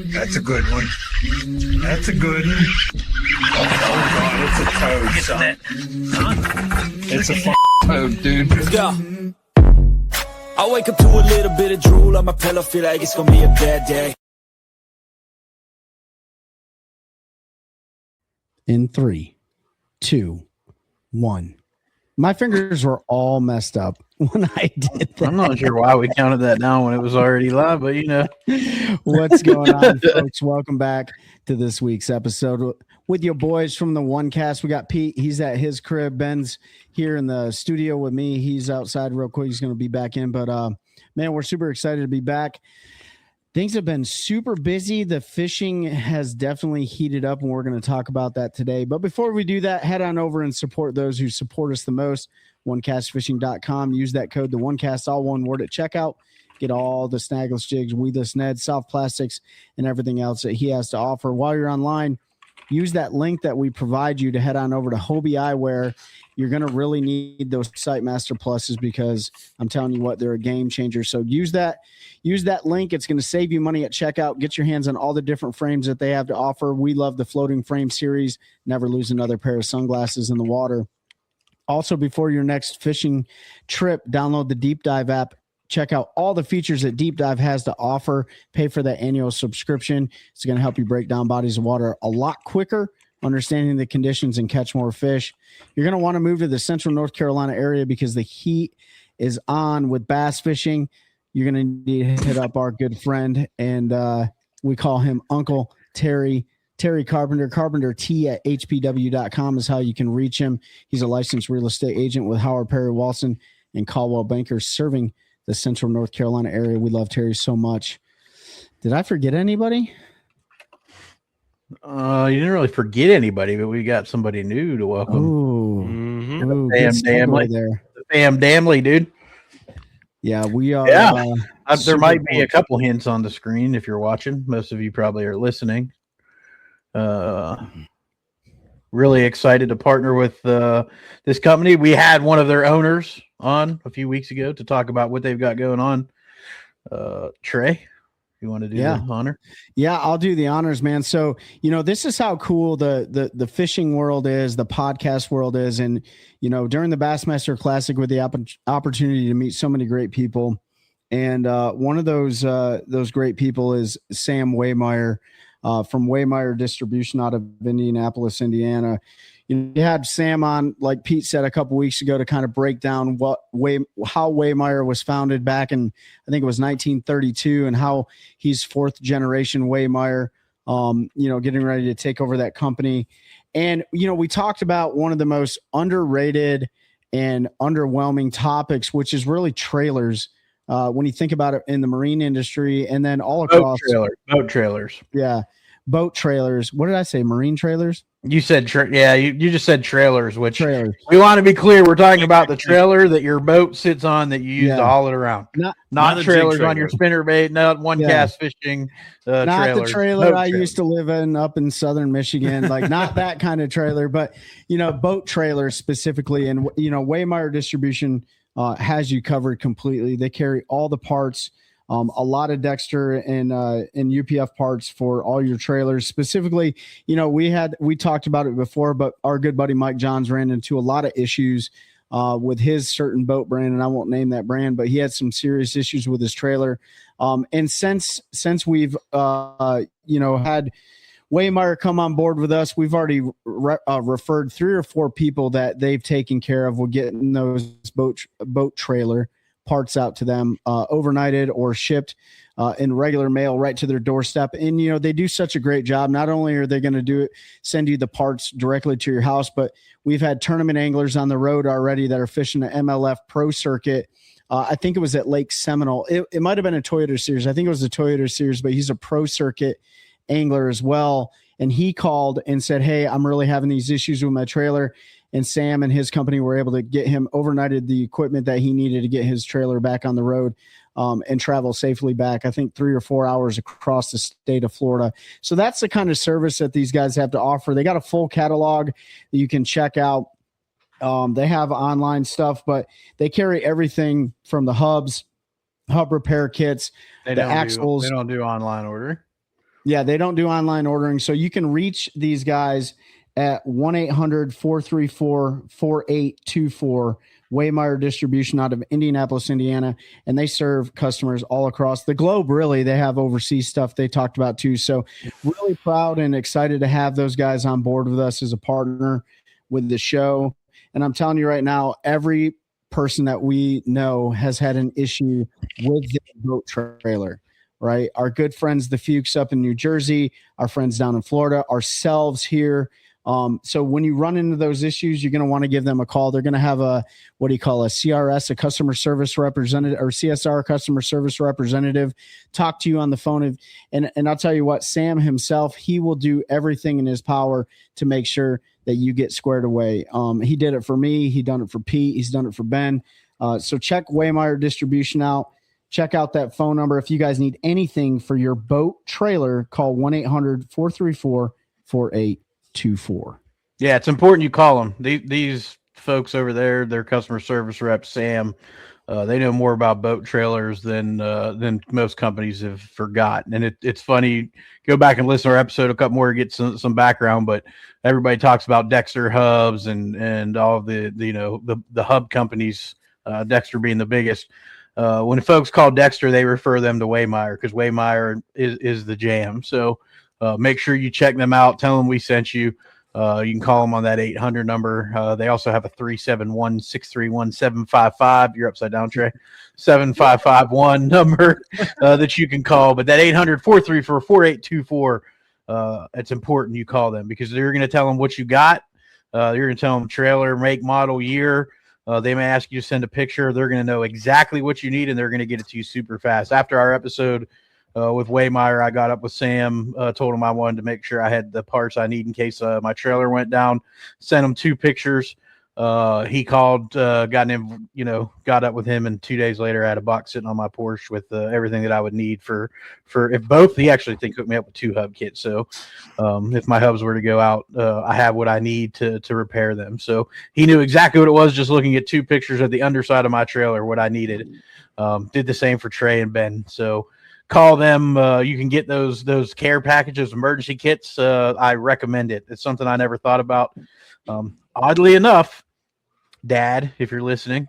That's a good one. That's a good one. Oh, God, it's a toad. Get on that. It's a toad, dude. Let's go. I wake up to a little bit of drool on my pillow, feel like it's gonna be a bad day. In 3, 2, 1. My fingers were all messed up when I did that. I'm not sure why we counted that down when it was already live, but you know. What's going on, folks? Welcome back to this week's episode with your boys from the OneCast. We got Pete. He's at his crib. Ben's here in the studio with me. He's outside real quick. He's going to be back in. But, man, we're super excited to be back. Things have been super busy. The fishing has definitely heated up, and we're going to talk about that today. But before we do that, head on over and support those who support us the most. OneCastFishing.com. Use that code, TheOneCast, all one word at checkout. Get all the snagless jigs, weedless nets, soft plastics, and everything else that he has to offer. While you're online, use that link that we provide you to head on over to Hobie Eyewear. You're going to really need those Sightmaster Pluses because I'm telling you what, they're a game changer. So use that link. It's going to save you money at checkout. Get your hands on all the different frames that they have to offer. We love the floating frame series. Never lose another pair of sunglasses in the water. Also, before your next fishing trip, download the Deep Dive app. Check out all the features that Deep Dive has to offer. Pay for that annual subscription. It's going to help you break down bodies of water a lot quicker, understanding the conditions, and catch more fish. You're going to want to move to the central North Carolina area because the heat is on with bass fishing. You're going to need to hit up our good friend, and we call him Uncle Terry Carpenter. Carpenter T at hpw.com is how you can reach him. He's a licensed real estate agent with Howard Perry Walson and Caldwell Bankers, serving the central North Carolina area. We love Terry so much. Did I forget anybody? You didn't really forget anybody, but we got somebody new to welcome. Ooh, the Fam Damley, dude. Yeah, we are. Yeah, there might be a couple hints on the screen if you're watching. Most of you probably are listening. Really excited to partner with this company. We had one of their owners on a few weeks ago to talk about what they've got going on. Trey, you want to do the honor? Yeah, I'll do the honors, man. So, this is how cool the fishing world is, the podcast world is. And, during the Bassmaster Classic, with the opportunity to meet so many great people. And one of those great people is Sam WAYMIRE from WAYMIRE Distribution out of Indianapolis, Indiana. You had Sam on, like Pete said a couple weeks ago, to kind of break down how WAYMIRE was founded back in, I think it was 1932, and how he's fourth generation WAYMIRE, getting ready to take over that company. And, we talked about one of the most underrated and underwhelming topics, which is really trailers. When you think about it in the marine industry and then all across boat trailers. Yeah. Boat trailers. What did I say? Marine trailers? You said, you just said trailers, which we want to be clear. We're talking about the trailer that your boat sits on that you use to haul it around. Not trailers on your spinnerbait, not OneCast Fishing not trailers. The trailer I used to live in up in southern Michigan, like not that kind of trailer, but, boat trailers specifically. And, WAYMIRE Distribution has you covered completely. They carry all the parts. A lot of Dexter and UPF parts for all your trailers. Specifically, we talked about it before, but our good buddy Mike Johns ran into a lot of issues with his certain boat brand, and I won't name that brand, but he had some serious issues with his trailer. And since we've had WAYMIRE come on board with us, we've already referred 3 or 4 people that they've taken care of with getting those boat trailer parts out to them, overnighted or shipped in regular mail right to their doorstep. And, they do such a great job. Not only are they going to send you the parts directly to your house, but we've had tournament anglers on the road already that are fishing the MLF Pro Circuit. I think it was at Lake Seminole. It might have been a Toyota Series. I think it was a Toyota Series, but he's a Pro Circuit angler as well. And he called and said, hey, I'm really having these issues with my trailer. And Sam and his company were able to get him overnighted the equipment that he needed to get his trailer back on the road and travel safely back, I think 3 or 4 hours across the state of Florida. So that's the kind of service that these guys have to offer. They got a full catalog that you can check out. They have online stuff, but they carry everything from the hubs hub repair kits, They the don't axles. they don't do online order. Yeah, they don't do online ordering. So you can reach these guys at 1-800-434-4824. WAYMIRE Distribution out of Indianapolis, Indiana, and they serve customers all across the globe. Really, they have overseas stuff they talked about too. So really proud and excited to have those guys on board with us as a partner with the show. And I'm telling you right now, every person that we know has had an issue with the boat trailer, right? Our good friends, the Fuchs up in New Jersey, our friends down in Florida, ourselves here. So when you run into those issues, you're going to want to give them a call. They're going to have a CRS, a customer service representative, or CSR, customer service representative, talk to you on the phone. And I'll tell you what, Sam himself, he will do everything in his power to make sure that you get squared away. He did it for me. He done it for Pete. He's done it for Ben. So check WAYMIRE Distribution out. Check out that phone number. If you guys need anything for your boat trailer, call 1-800-434-4824. Yeah, it's important you call them. These folks over there, their customer service rep, Sam, they know more about boat trailers than most companies have forgotten. And it's funny, go back and listen to our episode a couple more to get some background, but everybody talks about Dexter hubs and all of the hub companies, Dexter being the biggest. When folks call Dexter, they refer them to WAYMIRE because WAYMIRE is the jam. So make sure you check them out. Tell them we sent you. You can call them on that 800 number. They also have a 371-631-755. You're upside down, Trey. 7551 number that you can call. But that 800-434-4824, it's important you call them because you're going to tell them what you got. You're going to tell them trailer, make, model, year. They may ask you to send a picture. They're going to know exactly what you need, and they're going to get it to you super fast. After our episode with WAYMIRE, I got up with Sam, told him I wanted to make sure I had the parts I need in case my trailer went down. Sent him 2 pictures. He called, got up with him, and 2 days later I had a box sitting on my porch with everything that I would need for if both. He actually hooked me up with 2 hub kits. So if my hubs were to go out, I have what I need to repair them. So he knew exactly what it was just looking at 2 pictures of the underside of my trailer, what I needed. Did the same for Trey and Ben. So call them. You can get those care packages, emergency kits. I recommend it. It's something I never thought about. Oddly enough, Dad, if you're listening,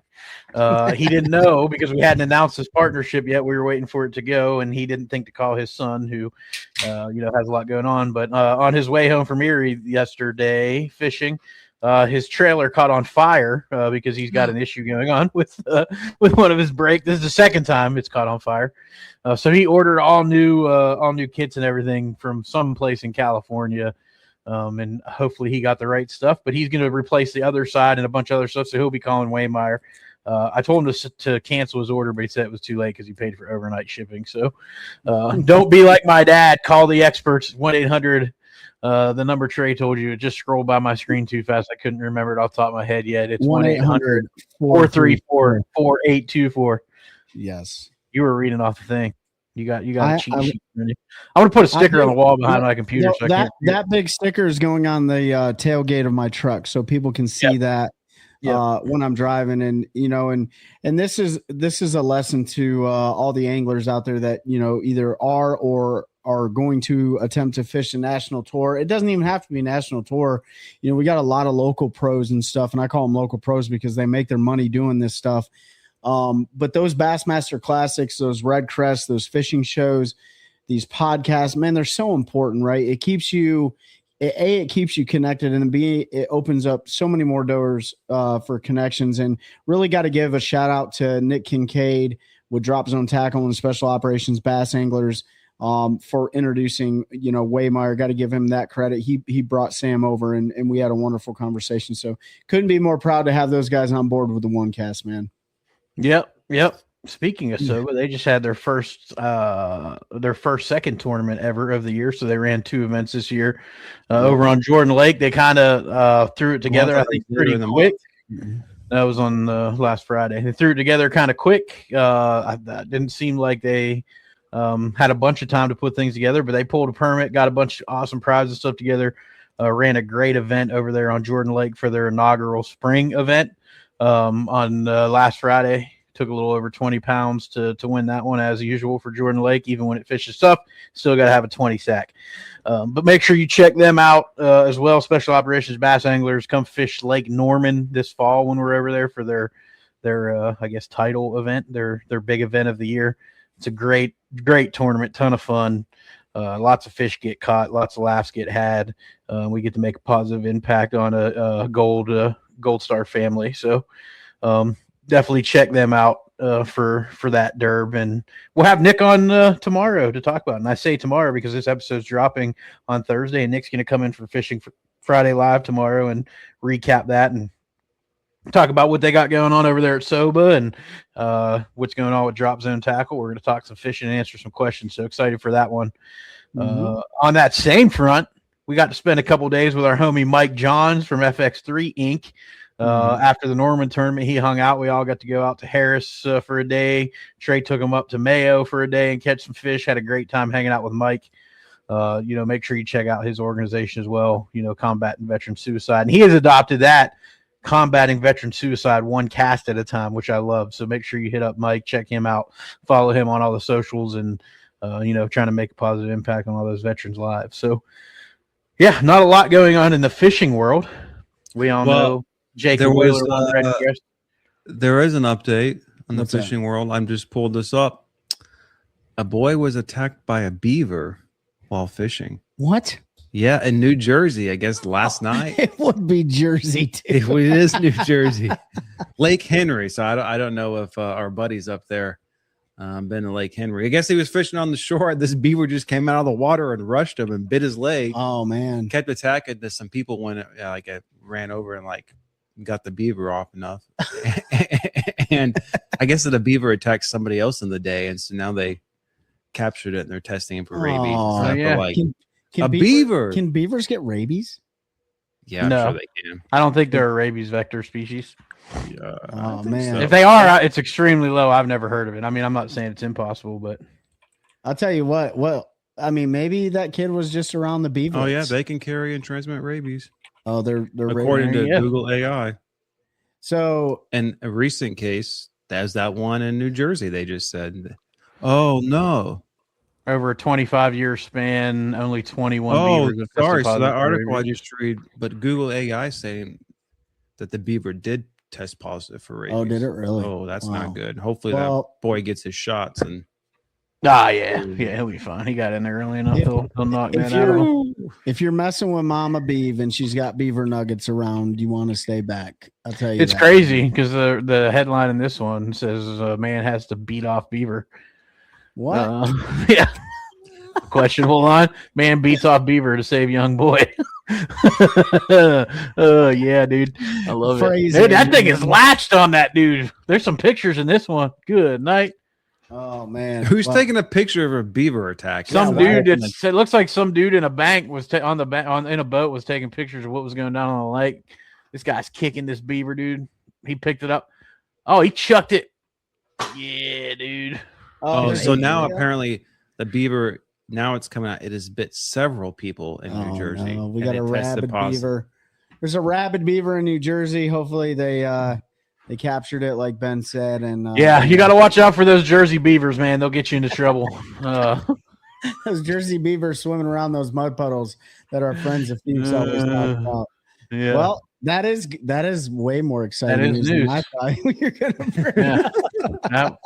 he didn't know because we hadn't announced this partnership yet. We were waiting for it to go, and he didn't think to call his son, who, has a lot going on. But on his way home from Erie yesterday fishing, his trailer caught on fire because he's got an issue going on with one of his brakes. This is the second time it's caught on fire. So he ordered all new kits and everything from some place in California. And hopefully he got the right stuff, but he's going to replace the other side and a bunch of other stuff. So he'll be calling WAYMIRE. I told him to cancel his order, but he said it was too late because he paid for overnight shipping. So don't be like my dad. Call the experts. 1-800. The number Trey told you. It just scrolled by my screen too fast. I couldn't remember it off the top of my head yet. It's 1-800-434-4824. Yes. You were reading off the thing. You got a cheat sheet. I'm gonna put a sticker on the wall behind my computer. So that big sticker is going on the tailgate of my truck, so people can see that when I'm driving. And and this is a lesson to all the anglers out there that either are or are going to attempt to fish a national tour. It doesn't even have to be a national tour. We got a lot of local pros and stuff, and I call them local pros because they make their money doing this stuff. But those Bassmaster Classics, those Red Crest, those fishing shows, these podcasts, man, they're so important, right? It keeps you, it keeps you connected, and B, it opens up so many more doors for connections. And really got to give a shout out to Nick Kincaid with Drop Zone Tackle and Special Operations Bass Anglers for introducing, WAYMIRE. Got to give him that credit. He brought Sam over, and we had a wonderful conversation. So couldn't be more proud to have those guys on board with the OneCast, man. Yep. Speaking of SOBA, they just had their second tournament ever of the year. So they ran 2 events this year over on Jordan Lake. They kind of threw it together, I think, pretty quick. That was on last Friday. They threw it together kind of quick. That didn't seem like they had a bunch of time to put things together, but they pulled a permit, got a bunch of awesome prizes and stuff together, ran a great event over there on Jordan Lake for their inaugural spring event on last Friday. Took a little over 20 pounds to win that one, as usual for Jordan Lake. Even when it fishes tough, still got to have a 20 sack. But make sure you check them out as well. Special Operations Bass Anglers, come fish Lake Norman this fall when we're over there for their I guess title event, their big event of the year. It's a great tournament, ton of fun. Lots of fish get caught, lots of laughs get had. We get to make a positive impact on a gold star family. So definitely check them out for that derb. And we'll have Nick on tomorrow to talk about it. And I say tomorrow because this episode's dropping on Thursday, and Nick's going to come in for Fishing Friday Live tomorrow and recap that and talk about what they got going on over there at Soba and what's going on with Drop Zone Tackle. We're going to talk some fishing and answer some questions. So excited for that one. On that same front, we got to spend a couple days with our homie Mike Johns from FX3 Inc. After the Norman tournament, he hung out. We all got to go out to Harris for a day. Trey took him up to Mayo for a day and catch some fish. Had a great time hanging out with Mike. Make sure you check out his organization as well, Combating Veteran Suicide. And he has adopted that, Combating Veteran Suicide, one cast at a time, which I love. So make sure you hit up Mike, check him out, follow him on all the socials, and trying to make a positive impact on all those veterans' lives. So yeah, not a lot going on in the fishing world. We all know Jake Wheeler. There is an update on the fishing world. I'm just pulled this up. A boy was attacked by a beaver while fishing. What? Yeah, in New Jersey, I guess last night. It would be Jersey too. It is New Jersey, Lake Henry. So I don't know if our buddies up there been to Lake Henry. I guess he was fishing on the shore. This beaver just came out of the water and rushed him and bit his leg. Oh man! Kept attacking. Some people went ran over and got the beaver off enough, and I guess that a beaver attacked somebody else in the day, and so now they captured it and they're testing him for rabies. Oh, yeah. Can beaver? Can beavers get rabies? Yeah, I'm sure they can. I don't think they're a rabies vector species. Yeah. Oh man! So. If they are, it's extremely low. I've never heard of it. I mean, I'm not saying it's impossible, but I'll tell you what. Well, I mean, maybe that kid was just around the beaver. Oh yeah, they can carry and transmit rabies. Oh, they're according to Google AI. So, in a recent case, there's that one in New Jersey. They just said, "Oh no." Over a 25-year span, only 21 beavers. Sorry. So that article I just read, but Google AI saying that the beaver did test positive for rabies. Oh, did it really? Oh, that's not good. Hopefully that boy gets his shots and. Yeah, he'll be fine. He got in there early enough. He'll knock that out of him. If you're messing with Mama Beav and she's got beaver nuggets around, you want to stay back. I'll tell you. It's crazy because the headline in this one says a man has to beat off beaver. What? Yeah. Questionable line. Man beats off beaver to save young boy. Yeah, dude. I love it. Dude, that thing is latched on that dude. There's some pictures in this one. Good night. Oh man. Who's taking a picture of a beaver attack? Some dude. It looks like some dude in a bank was in a boat was taking pictures of what was going down on the lake. This guy's kicking this beaver, dude. He picked it up. Oh, he chucked it. Yeah, dude. Oh, so now apparently the beaver, now it's coming out. It has bit several people in New Jersey. No. We got a rabid beaver. There's a rabid beaver in New Jersey. Hopefully they captured it, like Ben said. And yeah, you got to watch out for those Jersey beavers, man. They'll get you into trouble. Those Jersey beavers swimming around those mud puddles that our friends at Fuchs always talk about. Yeah. Well, that is way more exciting news than I thought you're gonna bring. Yeah.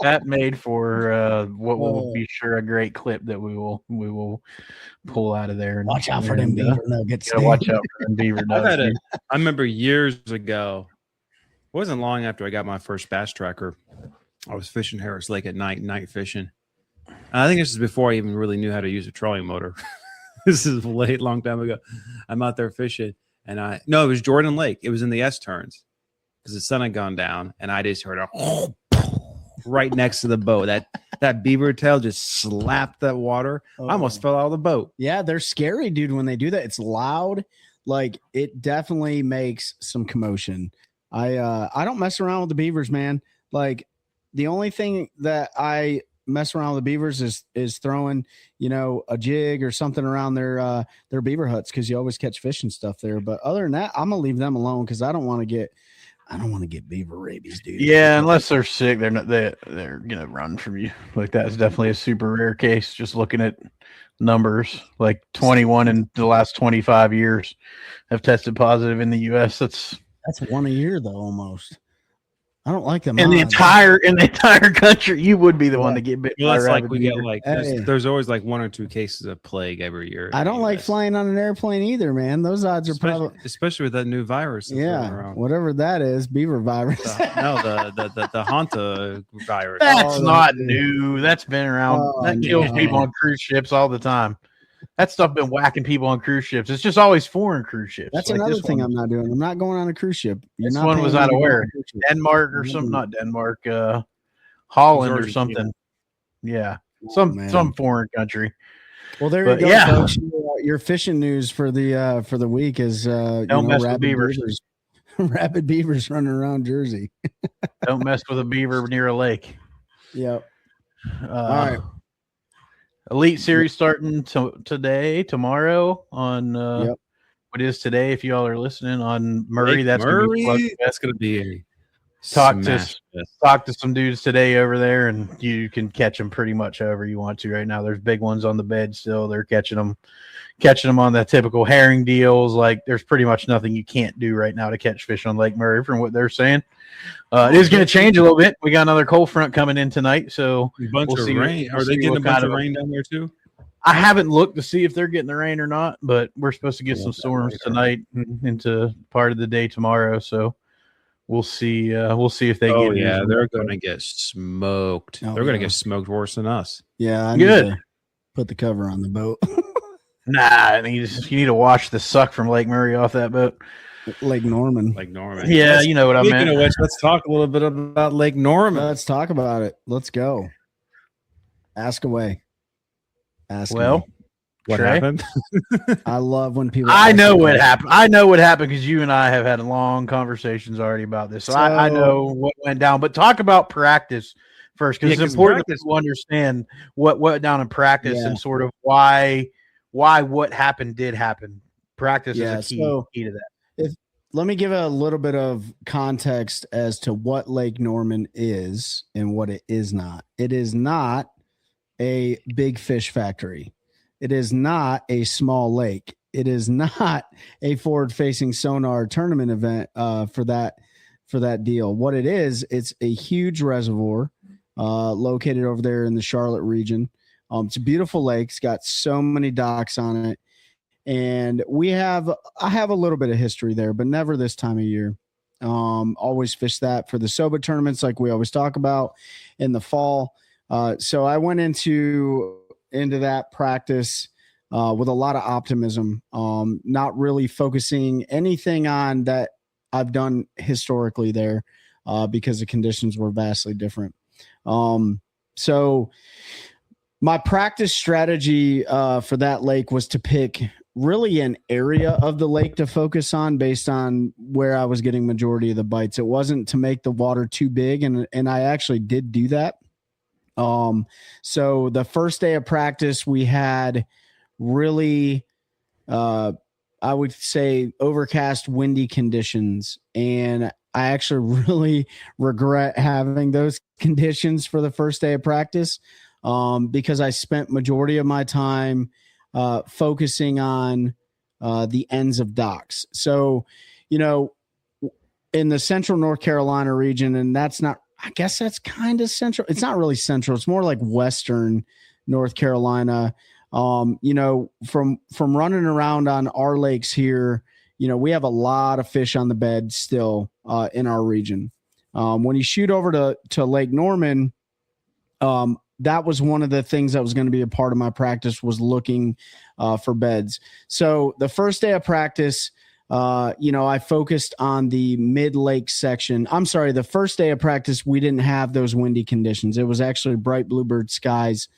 that made for what will be sure a great clip that we will pull out of there. And watch out for them beaver nuggets. Watch out for them beaver nuggets. I remember years ago. It wasn't long after I got my first bass tracker. I was fishing Harris Lake at night fishing. I think this is before I even really knew how to use a trolling motor. This is long time ago. I'm out there fishing. And it was Jordan Lake. It was in the S turns because the sun had gone down, and I just heard a right next to the boat. That beaver tail just slapped that water. I almost fell out of the boat. Yeah, they're scary, dude. When they do that, it's loud. Like it definitely makes some commotion. I don't mess around with the beavers, man. Like the only thing that I mess around with the beavers is throwing, a jig or something around their beaver huts because you always catch fish and stuff there. But other than that, I'm gonna leave them alone because I don't want to get I don't want to get beaver rabies, dude. Yeah, unless they're sick, they're gonna run from you. Like that's definitely a super rare case. Just looking at numbers, like 21 in the last 25 years have tested positive in the U.S. That's one a year though, almost. I don't like them. In the entire country, you would be the one to get bit. Well, by that's a like rabid we beaver. get like Hey. there's always like 1 or 2 cases of plague every year. I don't like US. flying on an airplane either, man. Those odds are probably especially with that new virus. That's running around. whatever that is, beaver virus. The Hanta virus. That's not new. That's been around. That kills people on cruise ships all the time. That stuff been whacking people on cruise ships. It's just always foreign cruise ships. That's like another this thing one. I'm not doing. I'm not going on a cruise ship. This one was out of where? Denmark or something? Not Denmark. Holland or something. Yeah, some foreign country. Well, there you go, folks. Your fishing news for the week is don't mess with beavers. Rabid beavers running around Jersey. Don't mess with a beaver near a lake. Yep. All right. Elite Series starting tomorrow on what is today. If y'all are listening on Murray, that's going to be a talk to some dudes today over there, and you can catch them pretty much however you want to right now. There's big ones on the bed still. They're catching them on the typical herring deals. Like there's pretty much nothing you can't do right now to catch fish on Lake Murray from what they're saying. It is going to change a little bit. We got another cold front coming in tonight, so we'll see. Rain. Are they getting a bunch of rain down there too? I haven't looked to see if they're getting the rain or not, but we're supposed to get some storms tonight into part of the day tomorrow. So we'll see. We'll see if they get. Oh yeah, they're going to get smoked. They're going to get smoked worse than us. Yeah, I need to put the cover on the boat. Nah, you need to wash the suck from Lake Murray off that boat. Lake Norman. Yeah, you know what I meant. Speaking of which, let's talk a little bit about Lake Norman. Let's talk about it. Let's go. Ask away. What happened? I love when people. I know what happened. I know what happened because you and I have had long conversations already about this. So I know what went down. But talk about practice first, because it's important to understand what went down in practice and sort of why what happened did happen. Practice is a key to that. Let me give a little bit of context as to what Lake Norman is and what it is not. It is not a big fish factory. It is not a small lake. It is not a forward-facing sonar tournament event for that deal. What it is, it's a huge reservoir located over there in the Charlotte region. It's a beautiful lake. It's got so many docks on it. And I have a little bit of history there, but never this time of year. Always fish that for the SOBA tournaments, like we always talk about in the fall. So I went into that practice with a lot of optimism, not really focusing anything on that I've done historically there because the conditions were vastly different. So my practice strategy for that lake was to pick really an area of the lake to focus on based on where I was getting majority of the bites. It wasn't to make the water too big. And I actually did do that. So the first day of practice, we had really, I would say overcast, windy conditions. And I actually really regret having those conditions for the first day of practice, because I spent majority of my time focusing on the ends of docks. So, in the central North Carolina region, and I guess that's kind of central. It's not really central. It's more like Western North Carolina. From running around on our lakes here, we have a lot of fish on the bed still in our region. When you shoot over to Lake Norman, that was one of the things that was going to be a part of my practice, was looking for beds. So the first day of practice, I focused on the mid-lake section. I'm sorry, the first day of practice, we didn't have those windy conditions. It was actually bright bluebird skies,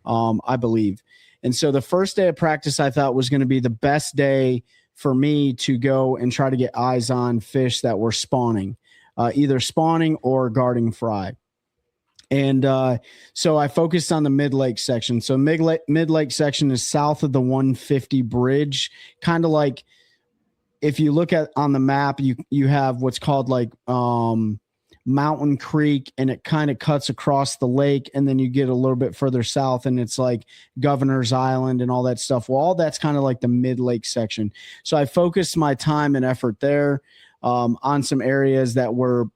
I believe. And so the first day of practice, I thought, was going to be the best day for me to go and try to get eyes on fish that were spawning, either spawning or guarding fry. And so I focused on the mid-lake section. So mid-lake section is south of the 150 bridge, kind of like if you look at on the map, you have what's called like Mountain Creek, and it kind of cuts across the lake, and then you get a little bit further south and it's like Governor's Island and all that stuff. Well, all that's kind of like the mid-lake section. So I focused my time and effort there on some areas that were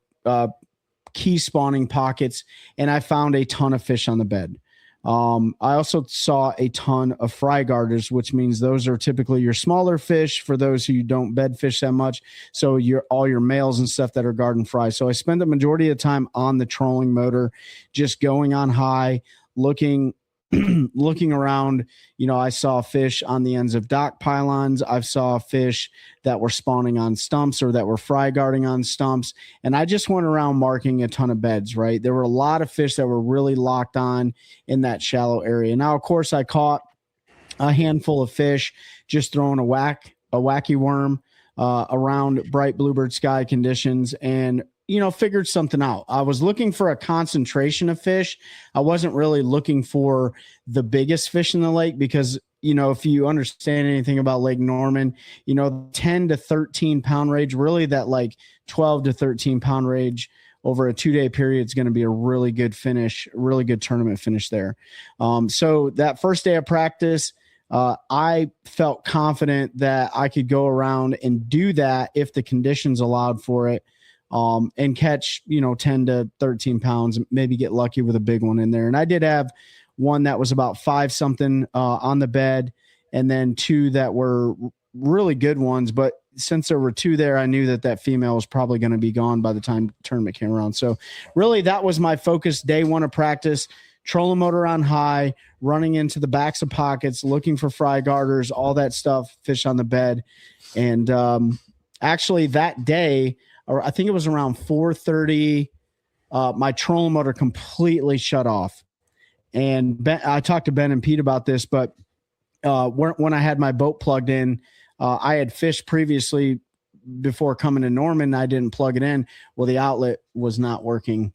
key spawning pockets, and I found a ton of fish on the bed. I also saw a ton of fry garters, which means those are typically your smaller fish for those who don't bed fish that much. So all your males and stuff that are garden fry. So I spend the majority of the time on the trolling motor, just going on high, looking around. I saw fish on the ends of dock pylons. I saw fish that were spawning on stumps or that were fry guarding on stumps. And I just went around marking a ton of beds, right? There were a lot of fish that were really locked on in that shallow area. Now, of course, I caught a handful of fish just throwing a wacky worm around bright bluebird sky conditions, and figured something out. I was looking for a concentration of fish. I wasn't really looking for the biggest fish in the lake because, if you understand anything about Lake Norman, 10 to 13 pound range, really that like 12 to 13 pound range over a 2-day period is going to be a really good finish, really good tournament finish there. So that first day of practice, I felt confident that I could go around and do that if the conditions allowed for it. And catch, 10 to 13 pounds, maybe get lucky with a big one in there. And I did have one that was about 5 something on the bed, and then 2 that were really good ones. But since there were 2 there, I knew that female was probably going to be gone by the time the tournament came around. So really that was my focus day one of practice, trolling motor on high, running into the backs of pockets, looking for fry garters, all that stuff, fish on the bed. And actually that day, or I think it was around 4:30, my trolling motor completely shut off. And I talked to Ben and Pete about this, but when I had my boat plugged in, I had fished previously before coming to Norman. I didn't plug it in. Well, the outlet was not working.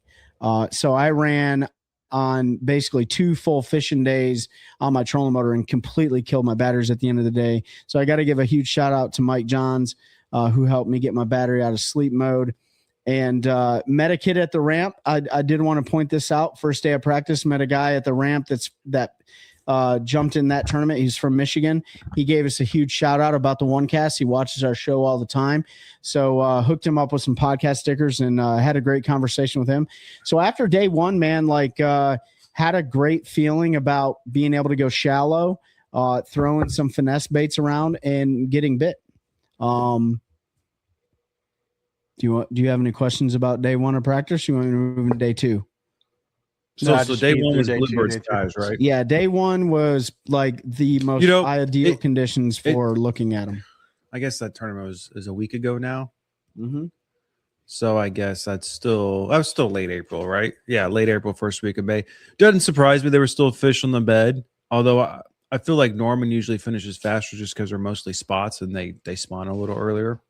So I ran on basically 2 full fishing days on my trolling motor and completely killed my batteries at the end of the day. So I got to give a huge shout out to Mike Johns, who helped me get my battery out of sleep mode. And met a kid at the ramp. I did want to point this out. First day of practice, met a guy at the ramp that jumped in that tournament. He's from Michigan. He gave us a huge shout out about the OneCast. He watches our show all the time. So hooked him up with some podcast stickers and had a great conversation with him. So after day one, man, had a great feeling about being able to go shallow, throwing some finesse baits around and getting bit. Do you have any questions about day one of practice? You want me to move into day two? So day one was bluebird skies, right? Yeah, day one was like the most ideal conditions for looking at them. I guess that tournament is a week ago now. Mm-hmm. So I guess that was still late April, right? Yeah, late April, first week of May. Doesn't surprise me there were still fish on the bed, although I feel like Norman usually finishes faster just because they're mostly spots and they spawn a little earlier,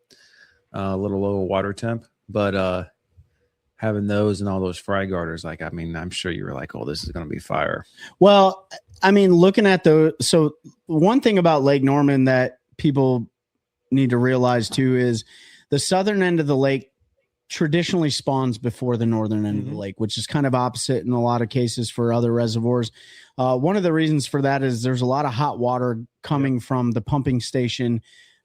a little lower water temp. But having those and all those fry garters, I'm sure you were like, oh, this is going to be fire. Well, looking at so one thing about Lake Norman that people need to realize too is the southern end of the lake traditionally spawns before the northern end of the lake, which is kind of opposite in a lot of cases for other reservoirs. One of the reasons for that is there's a lot of hot water coming from the pumping station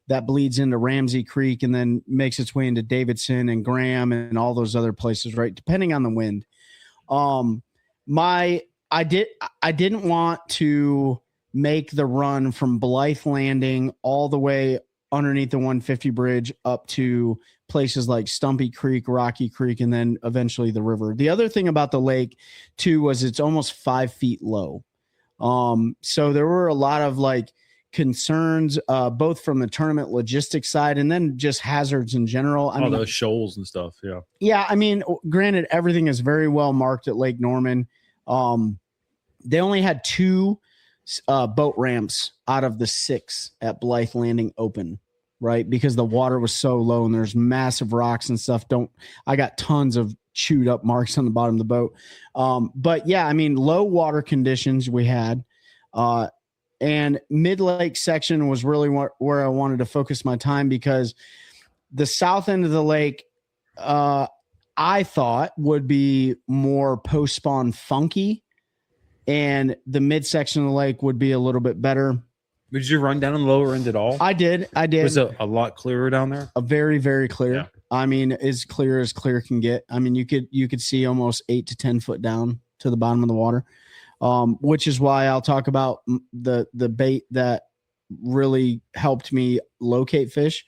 that bleeds into Ramsey Creek and then makes its way into Davidson and Graham and all those other places, right? Depending on the wind. I didn't want to make the run from Blythe Landing all the way underneath the 150 bridge up to places like Stumpy Creek, Rocky Creek, and then eventually the river. The other thing about the lake too was it's almost 5 feet low. So there were a lot of concerns, both from the tournament logistics side and then just hazards in general. All those shoals and stuff. Yeah. Yeah. Granted, everything is very well marked at Lake Norman. They only had 2 boat ramps out of the 6 at Blythe Landing open, right? Because the water was so low and there's massive rocks and stuff. I got tons of chewed up marks on the bottom of the boat. But yeah, low water conditions we had, And mid-lake section was really where I wanted to focus my time, because the south end of the lake, I thought would be more post-spawn funky, and the midsection of the lake would be a little bit better. Did you run down on the lower end at all? I did. Was it a lot clearer down there? A very, very clear. Yeah. I mean, as clear can get. I mean, you could see almost 8 to 10 foot down to the bottom of the water, which is why I'll talk about the bait that really helped me locate fish.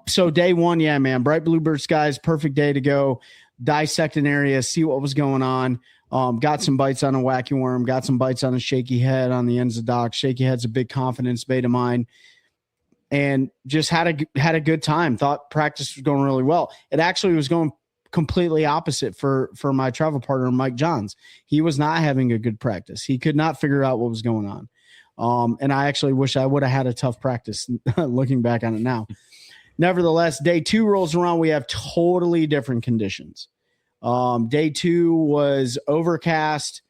So day one, yeah, man, bright bluebird skies, perfect day to go dissect an area, see what was going on. Got some bites on a wacky worm, got some bites on a shaky head on the ends of docks. Shaky head's a big confidence bait of mine, and just had a good time. Thought practice was going really well. It actually was going completely opposite for my travel partner, Mike Johns. He was not having a good practice. He could not figure out what was going on. And I actually wish I would have had a tough practice looking back on it now. Nevertheless, day two rolls around. We have totally different conditions. Day two was overcast,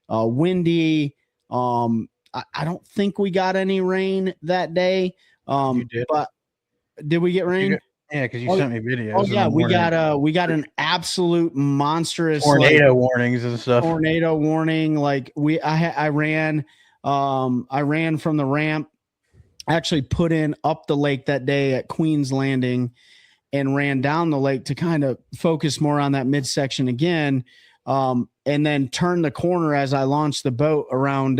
windy. I don't think we got any rain that day. You did. But did we get rain? Yeah, because you sent me videos. Oh yeah, we got an absolute monstrous tornado warnings and stuff. Tornado warning. Like I ran from the ramp. Actually put in up the lake that day at Queen's Landing, and ran down the lake to kind of focus more on that midsection again. And then turned the corner as I launched the boat around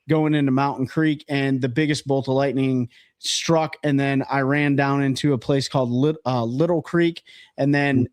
going into Mountain Creek, and the biggest bolt of lightning struck. And then I ran down into a place called Little Creek, and then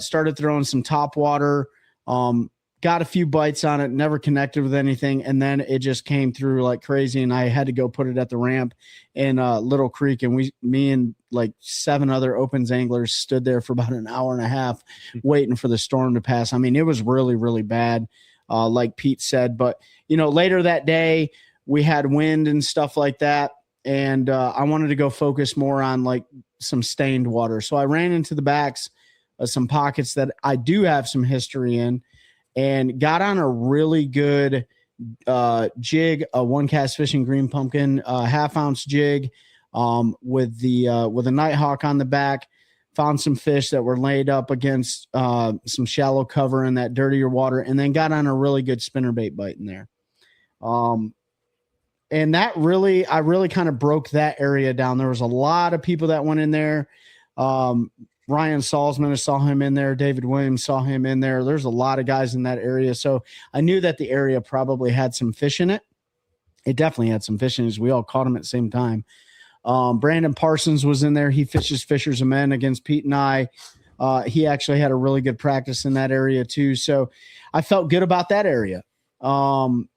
started throwing some top water. Got a few bites on it, never connected with anything. And then it just came through like crazy, and I had to go put it at the ramp in Little Creek. And me and like 7 other opens anglers stood there for about an hour and a half waiting for the storm to pass. I mean, it was really, really bad, like Pete said. But, later that day we had wind and stuff like that. And I wanted to go focus more on like some stained water. So I ran into the backs of some pockets that I do have some history in, and got on a really good jig, a OneCast Fishing green pumpkin, half-ounce jig with a nighthawk on the back. Found some fish that were laid up against some shallow cover in that dirtier water, and then got on a really good spinnerbait bite in there. And that I really kind of broke that area down. There was a lot of people that went in there. Ryan Salzman, I saw him in there. David Williams saw him in there. There's a lot of guys in that area. So I knew that the area probably had some fish in it. It definitely had some fish in it. We all caught them at the same time. Brandon Parsons was in there. He fishes Fishers of Men against Pete and I. He actually had a really good practice in that area too. So I felt good about that area. And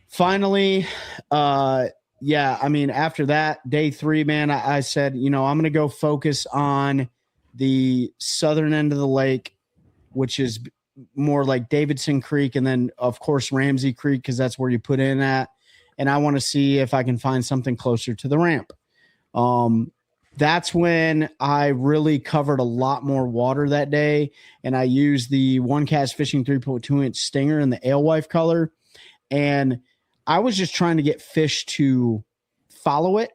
finally, after that, day 3, man, I said, I'm going to go focus on the southern end of the lake, which is more like Davidson Creek, and then, of course, Ramsey Creek, because that's where you put in at. And I want to see if I can find something closer to the ramp. That's when I really covered a lot more water that day, and I used the OneCast Fishing 3.2-inch stinger in the alewife color, and I was just trying to get fish to follow it,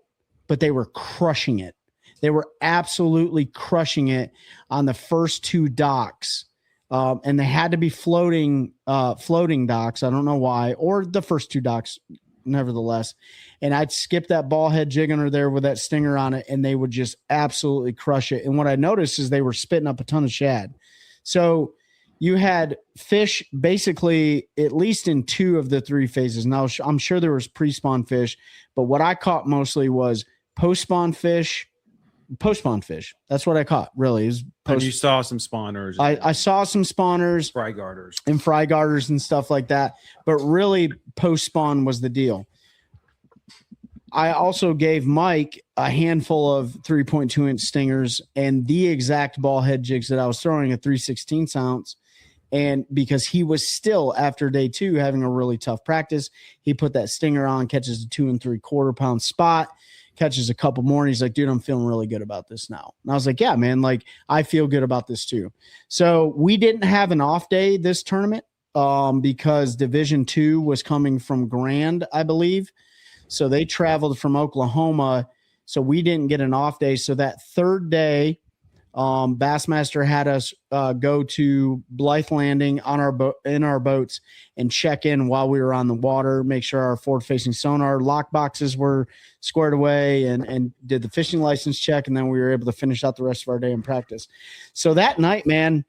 but they were crushing it. They were absolutely crushing it on the first 2 docks. And they had to be floating docks. I don't know why, or the first 2 docks, nevertheless. And I'd skip that ball head jig under there with that stinger on it, and they would just absolutely crush it. And what I noticed is they were spitting up a ton of shad. So you had fish basically at least in 2 of the 3 phases. Now, I'm sure there was pre-spawn fish, but what I caught mostly was post-spawn fish. That's what I caught, really. And you saw some spawners. I saw some spawners. Fry garters. And fry garters and stuff like that. But really, post-spawn was the deal. I also gave Mike a handful of 3.2-inch stingers and the exact ball head jigs that I was throwing, a 3/16 ounce. And because he was still, after day 2, having a really tough practice, he put that stinger on, catches a 2 3/4 pound spot, catches a couple more, and he's like, dude, I'm feeling really good about this now. And I was like, yeah, man, like I feel good about this too. So we didn't have an off day this tournament. because Division 2 was coming from Grand, I believe. So they traveled from Oklahoma. So we didn't get an off day. So that third day, Bassmaster had us go to Blythe Landing on our in our boats and check in while we were on the water, make sure our forward-facing sonar lock boxes were squared away, and did the fishing license check, and then we were able to finish out the rest of our day in practice. So that night, man,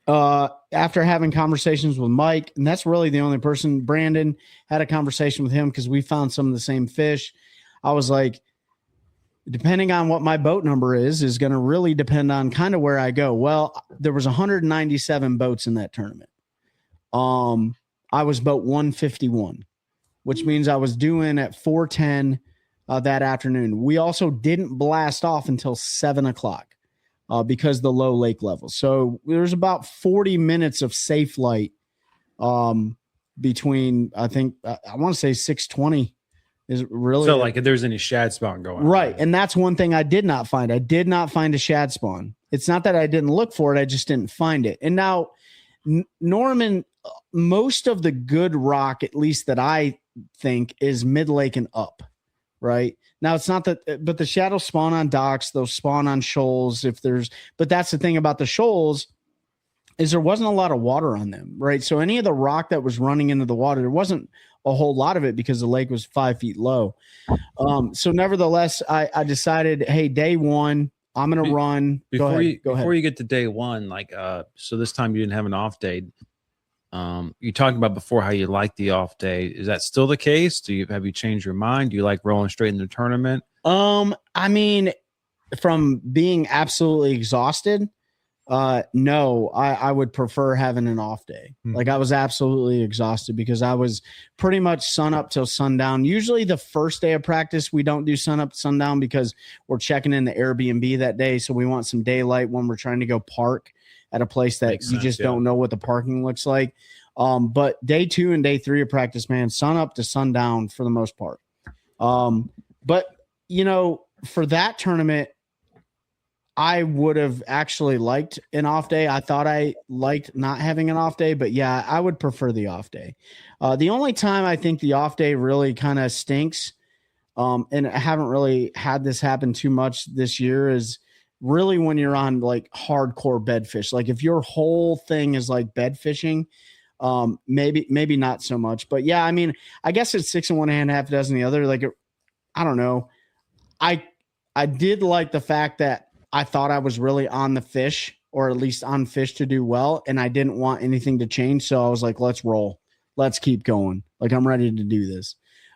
after having conversations with Mike, and that's really the only person, Brandon, had a conversation with him because we found some of the same fish. I was like, depending on what my boat number is going to really depend on kind of where I go. Well, there was 197 boats in that tournament. I was boat 151, which means I was due in at 4:10 that afternoon. We also didn't blast off until 7:00 because of the low lake levels. So there's about 40 minutes of safe light between, I think, I want to say 6:20. Is really so like if there's any shad spawn going right. on. And that's one thing I did not find. I did not find a shad spawn. It's not that I didn't look for it. I just didn't find it. And now, Norman, most of the good rock, at least that I think, is mid lake and up. Right now, it's not that, but the shadows spawn on docks. They'll spawn on shoals but that's the thing about the shoals is there wasn't a lot of water on them. Right. So any of the rock that was running into the water, there wasn't a whole lot of it because the lake was 5 feet low. So nevertheless, I decided, hey, day one, I'm going to run. Before you get to day one, like, so this time you didn't have an off day. You talked about before how you like the off day. Is that still the case? Have you changed your mind? Do you like rolling straight into the tournament? I mean, from being absolutely exhausted, no, I would prefer having an off day. Like I was absolutely exhausted because I was pretty much sun up till sundown. Usually the first day of practice, we don't do sun up, sundown because we're checking in the Airbnb that day. So we want some daylight when we're trying to go park at a place that Makes you sense, just don't know what the parking looks like. But day 2 and day 3 of practice, man, sun up to sundown for the most part. But you know, for that tournament, I would have actually liked an off day. I thought I liked not having an off day, but yeah, I would prefer the off day. The only time I think the off day really kind of stinks, and I haven't really had this happen too much this year, is really when you're on like hardcore bed fish. Like if your whole thing is like bed fishing, maybe not so much. But yeah, I mean, I guess it's 6 in one hand, half a dozen the other. Like, I don't know. I did like the fact that I thought I was really on the fish, or at least on fish to do well, and I didn't want anything to change. So I was like, let's roll. Let's keep going. Like I'm ready to do this.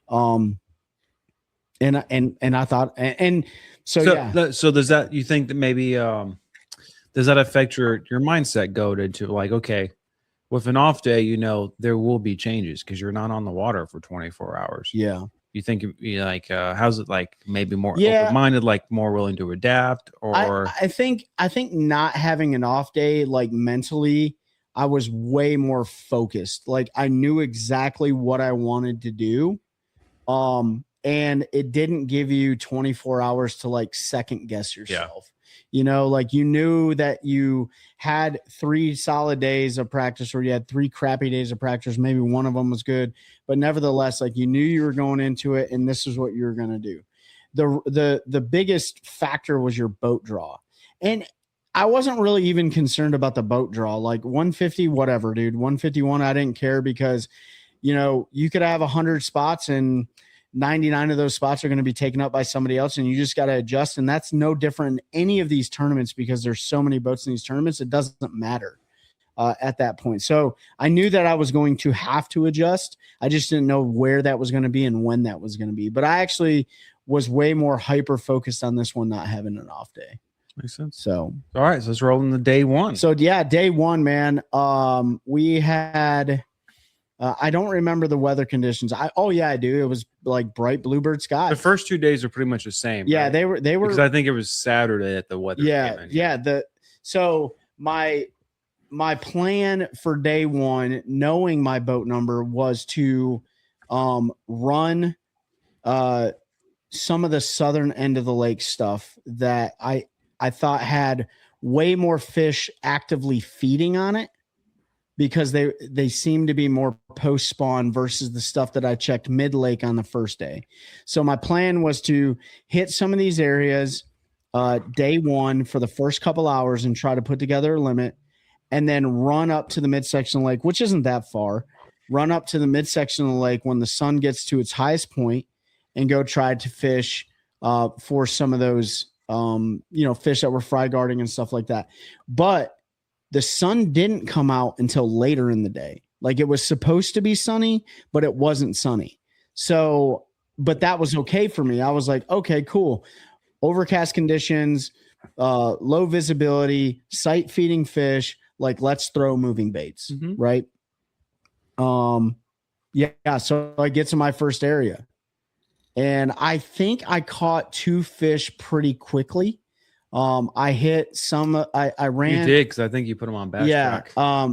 And I thought, so yeah. So does that, you think that maybe does that affect your mindset going into like, okay, with an off day, you know, there will be changes because you're not on the water for 24 hours. Yeah. You think you like how's it like maybe more open-minded, like more willing to adapt? Or I think not having an off day, like mentally, I was way more focused. Like I knew exactly what I wanted to do. And it didn't give you 24 hours to like second guess yourself. You know, like you knew that you had 3 solid days of practice, or you had 3 crappy days of practice. Maybe one of them was good, but nevertheless, like you knew you were going into it and this is what you were going to do. The biggest factor was your boat draw. And I wasn't really even concerned about the boat draw, like 150, whatever, dude, 151. I didn't care because, you know, you could have 100 spots and 99 of those spots are going to be taken up by somebody else, and you just got to adjust. And that's no different in any of these tournaments because there's so many boats in these tournaments. It doesn't matter at that point. So I knew that I was going to have to adjust. I just didn't know where that was going to be and when that was going to be. But I actually was way more hyper focused on this one, not having an off day. Makes sense. So, all right. So let's roll into day one. So yeah, day one, man. We had, I don't remember the weather conditions. Oh yeah, I do. It was like bright bluebird sky. The first 2 days are pretty much the same. Yeah, right? they were because I think it was Saturday that the weather. Yeah. So my plan for day one, knowing my boat number, was to run some of the southern end of the lake stuff that I thought had way more fish actively feeding on it. because they seem to be more post spawn versus the stuff that I checked mid lake on the first day. So my plan was to hit some of these areas day one for the first couple hours and try to put together a limit, and then run up to the midsection of the lake, which isn't that far. Run up to the midsection of the lake when the sun gets to its highest point and go try to fish for some of those fish that were fry guarding and stuff like that. But the sun didn't come out until later in the day. Like, it was supposed to be sunny, but it wasn't sunny. So, but that was okay for me. I was like, okay, cool. Overcast conditions, low visibility, sight feeding fish. Like, let's throw moving baits, right? Yeah. So I get to my first area, and I think I caught 2 fish pretty quickly. I hit some. I ran. You did, because I think you put them on bass track.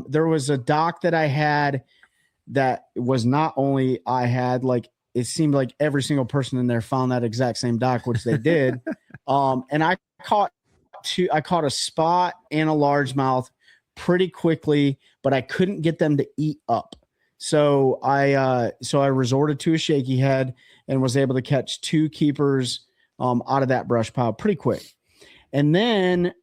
There was a dock that I had that was not only I had, like, it seemed like every single person in there found that exact same dock, which they did. And I caught a spot and a largemouth pretty quickly, but I couldn't get them to eat up. So I resorted to a shaky head and was able to catch 2 keepers out of that brush pile pretty quick. And then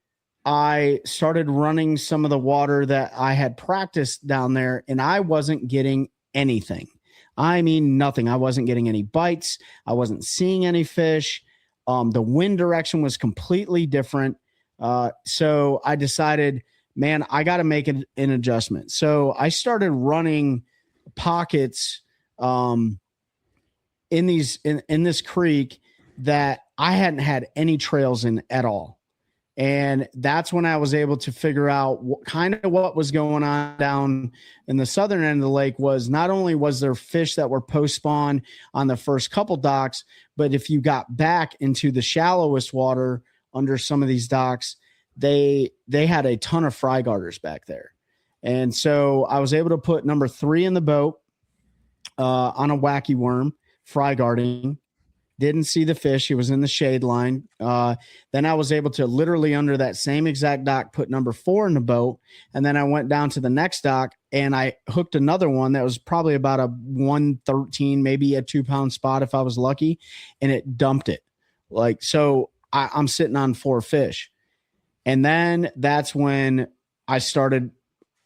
I started running some of the water that I had practiced down there, and I wasn't getting anything. I mean, nothing. I wasn't getting any bites. I wasn't seeing any fish. The wind direction was completely different. So I decided, man, I got to make an adjustment. So I started running pockets in this creek that I hadn't had any trails in at all. And that's when I was able to figure out what was going on down in the southern end of the lake. Was not only was there fish that were post spawn on the first couple docks, but if you got back into the shallowest water under some of these docks, they had a ton of fry garters back there. And so I was able to put number 3 in the boat on a wacky worm, fry guarding. Didn't see the fish. He was in the shade line. Then I was able to literally under that same exact dock put number 4 in the boat. And then I went down to the next dock and I hooked another one that was probably about a 113, maybe a 2-pound spot if I was lucky. And it dumped it. Like, so I'm sitting on 4 fish. And then that's when I started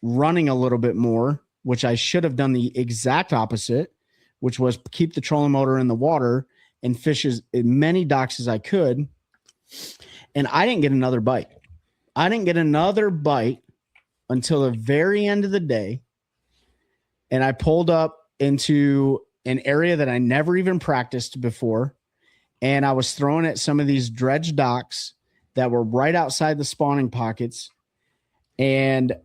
running a little bit more, which I should have done the exact opposite, which was keep the trolling motor in the water and fish as many docks as I could. And I didn't get another bite. I didn't get another bite until the very end of the day. And I pulled up into an area that I never even practiced before. And I was throwing at some of these dredge docks that were right outside the spawning pockets. And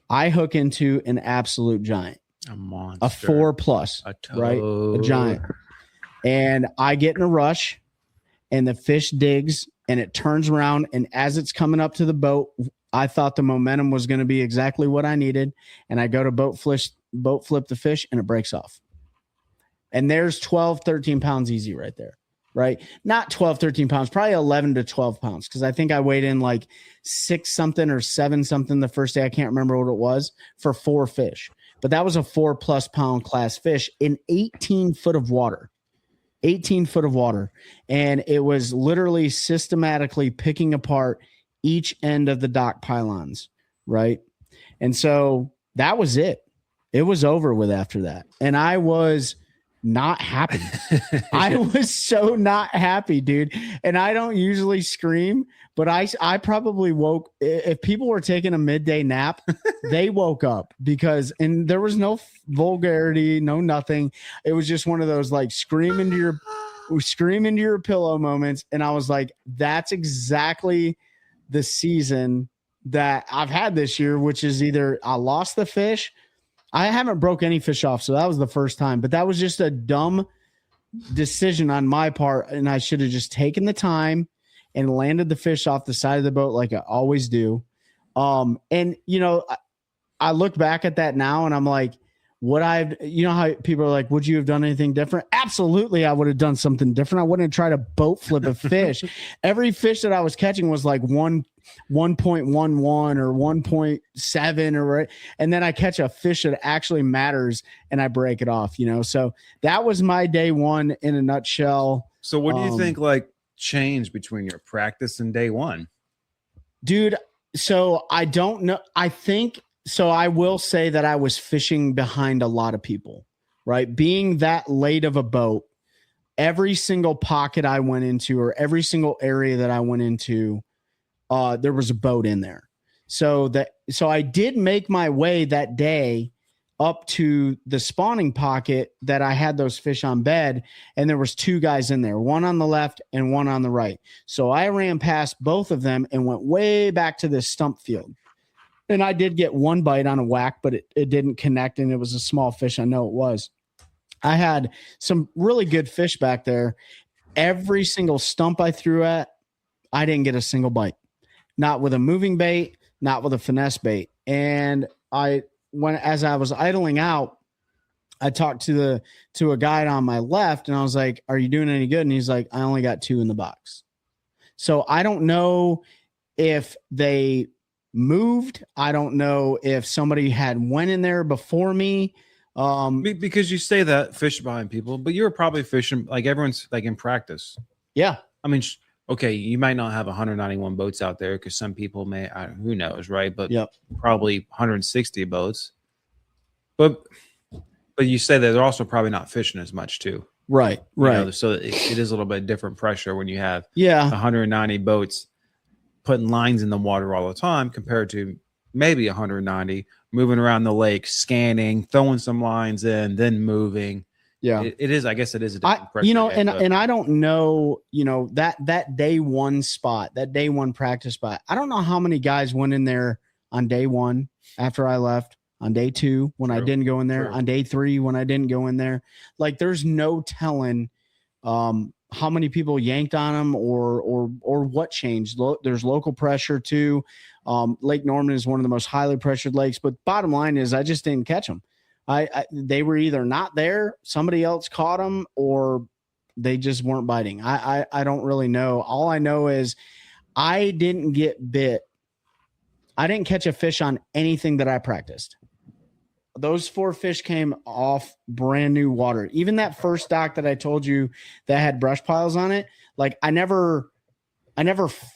I hook into an absolute giant. A monster. A 4+, right? A giant. And I get in a rush, and the fish digs, and it turns around. And as it's coming up to the boat, I thought the momentum was going to be exactly what I needed. And I go to boat flip the fish, and it breaks off. And there's 12, 13 pounds easy right there, right? Not 12, 13 pounds, probably 11 to 12 pounds. Because I think I weighed in like 6 something or 7 something the first day. I can't remember what it was for 4 fish. But that was a 4+ pound class fish in 18 foot of water. 18 foot of water. And it was literally systematically picking apart each end of the dock pylons. Right. And so that was it. It was over with after that. And I was not happy. I was so not happy, dude. And I don't usually scream, but I probably woke, if people were taking a midday nap, they woke up and there was no vulgarity, no nothing. It was just one of those like scream into your pillow moments. And I was like, that's exactly the season that I've had this year, which is either I lost the fish. I haven't broke any fish off, so that was the first time. But that was just a dumb decision on my part, and I should have just taken the time and landed the fish off the side of the boat like I always do. And, you know, I look back at that now, and I'm like, you know how people are like, would you have done anything different? Absolutely. I would have done something different. I wouldn't have tried to boat flip a fish. Every fish that I was catching was like 1.11 or 1.7 or right. And then I catch a fish that actually matters and I break it off, you know? So that was my day one in a nutshell. So what do you think like changed between your practice and day one? Dude, so I don't know. So I will say that I was fishing behind a lot of people, right? Being that late of a boat, every single pocket I went into or every single area that I went into, there was a boat in there. So I did make my way that day up to the spawning pocket that I had those fish on bed, and there was 2 guys in there, one on the left and one on the right. So I ran past both of them and went way back to this stump field. And I did get 1 bite on a whack, but it didn't connect, and it was a small fish. I know it was. I had some really good fish back there. Every single stump I threw at, I didn't get a single bite. Not with a moving bait, not with a finesse bait. And as I was idling out, I talked to a guide on my left, and I was like, "Are you doing any good?" And he's like, "I only got 2 in the box." So I don't know if they moved. I don't know if somebody had went in there before me. Because you say that fish behind people, but you're probably fishing like everyone's like in practice. Yeah. I mean, okay, you might not have 191 boats out there because some people may, who knows, right? But probably 160 boats. But you say that they're also probably not fishing as much too. Right. You know, so it is a little bit different pressure when you have 190 boats putting lines in the water all the time compared to maybe 190 moving around the lake, scanning, throwing some lines in, then moving. Yeah, it is. I guess it is a different pressure. You know, and I don't know, you know, that day one spot, that day one practice spot. I don't know how many guys went in there on day one after I left, on day 2 when I didn't go in there, on day 3 when I didn't go in there. Like, there's no telling how many people yanked on them or what changed. There's local pressure too. Lake Norman is one of the most highly pressured lakes, but bottom line is I just didn't catch them. They were either not there, somebody else caught them, or they just weren't biting. I don't really know. All I know is I didn't get bit. I didn't catch a fish on anything that I practiced. Those 4 fish came off brand new water. Even that first dock that I told you that had brush piles on it, like I never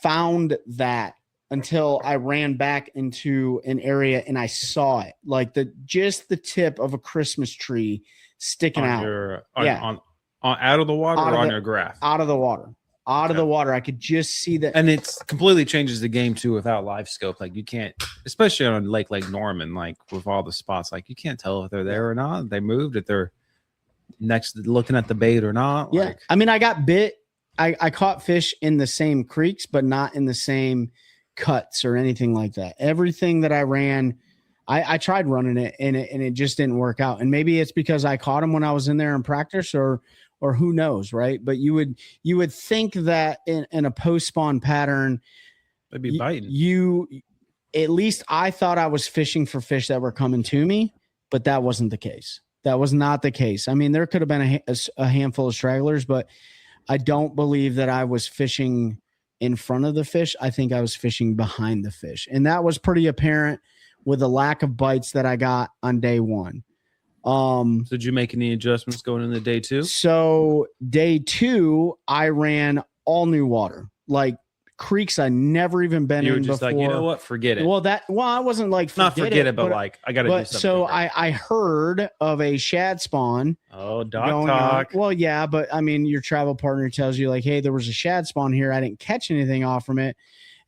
found that until I ran back into an area and I saw it, like just the tip of a Christmas tree sticking out. Out of the water or on your graph? Out of the water. Out of the water. I could just see that. And it completely changes the game too without live scope. Like you can't, especially on a lake like Norman, like with all the spots, like you can't tell if they're there or not. They moved, if they're next looking at the bait or not. Yeah. Like, I mean, I got bit. I caught fish in the same creeks, but not in the same cuts or anything like that. Everything that I ran, I tried running it and it just didn't work out. And maybe it's because I caught them when I was in there in practice or who knows, right? But you would think that in a post spawn pattern, they'd be biting. At least I thought I was fishing for fish that were coming to me, but that wasn't the case. That was not the case. I mean, there could have been a handful of stragglers, but I don't believe that I was fishing in front of the fish. I think I was fishing behind the fish. And that was pretty apparent with the lack of bites that I got on day 1. So did you make any adjustments going into day 2? So day 2, I ran all new water, like creeks I never even been you were in just before. Like, you know what? Forget it. Well, I wasn't like not forget it, but like I got to do something. So I heard of a shad spawn. Oh, dock talk. Well, yeah, but I mean, your travel partner tells you like, hey, there was a shad spawn here. I didn't catch anything off from it,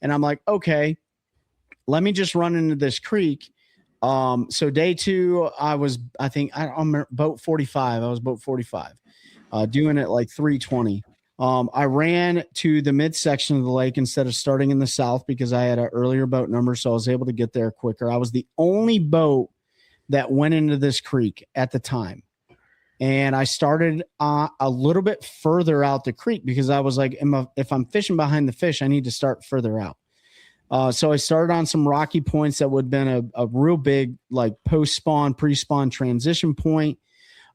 and I'm like, okay, let me just run into this creek. So day 2, I don't remember, boat 45. I was boat 45, doing it like 320. I ran to the midsection of the lake instead of starting in the south because I had an earlier boat number, so I was able to get there quicker. I was the only boat that went into this creek at the time. And I started a little bit further out the creek because I was like, if I'm fishing behind the fish, I need to start further out. So I started on some rocky points that would have been a real big, like post-spawn, pre-spawn transition point.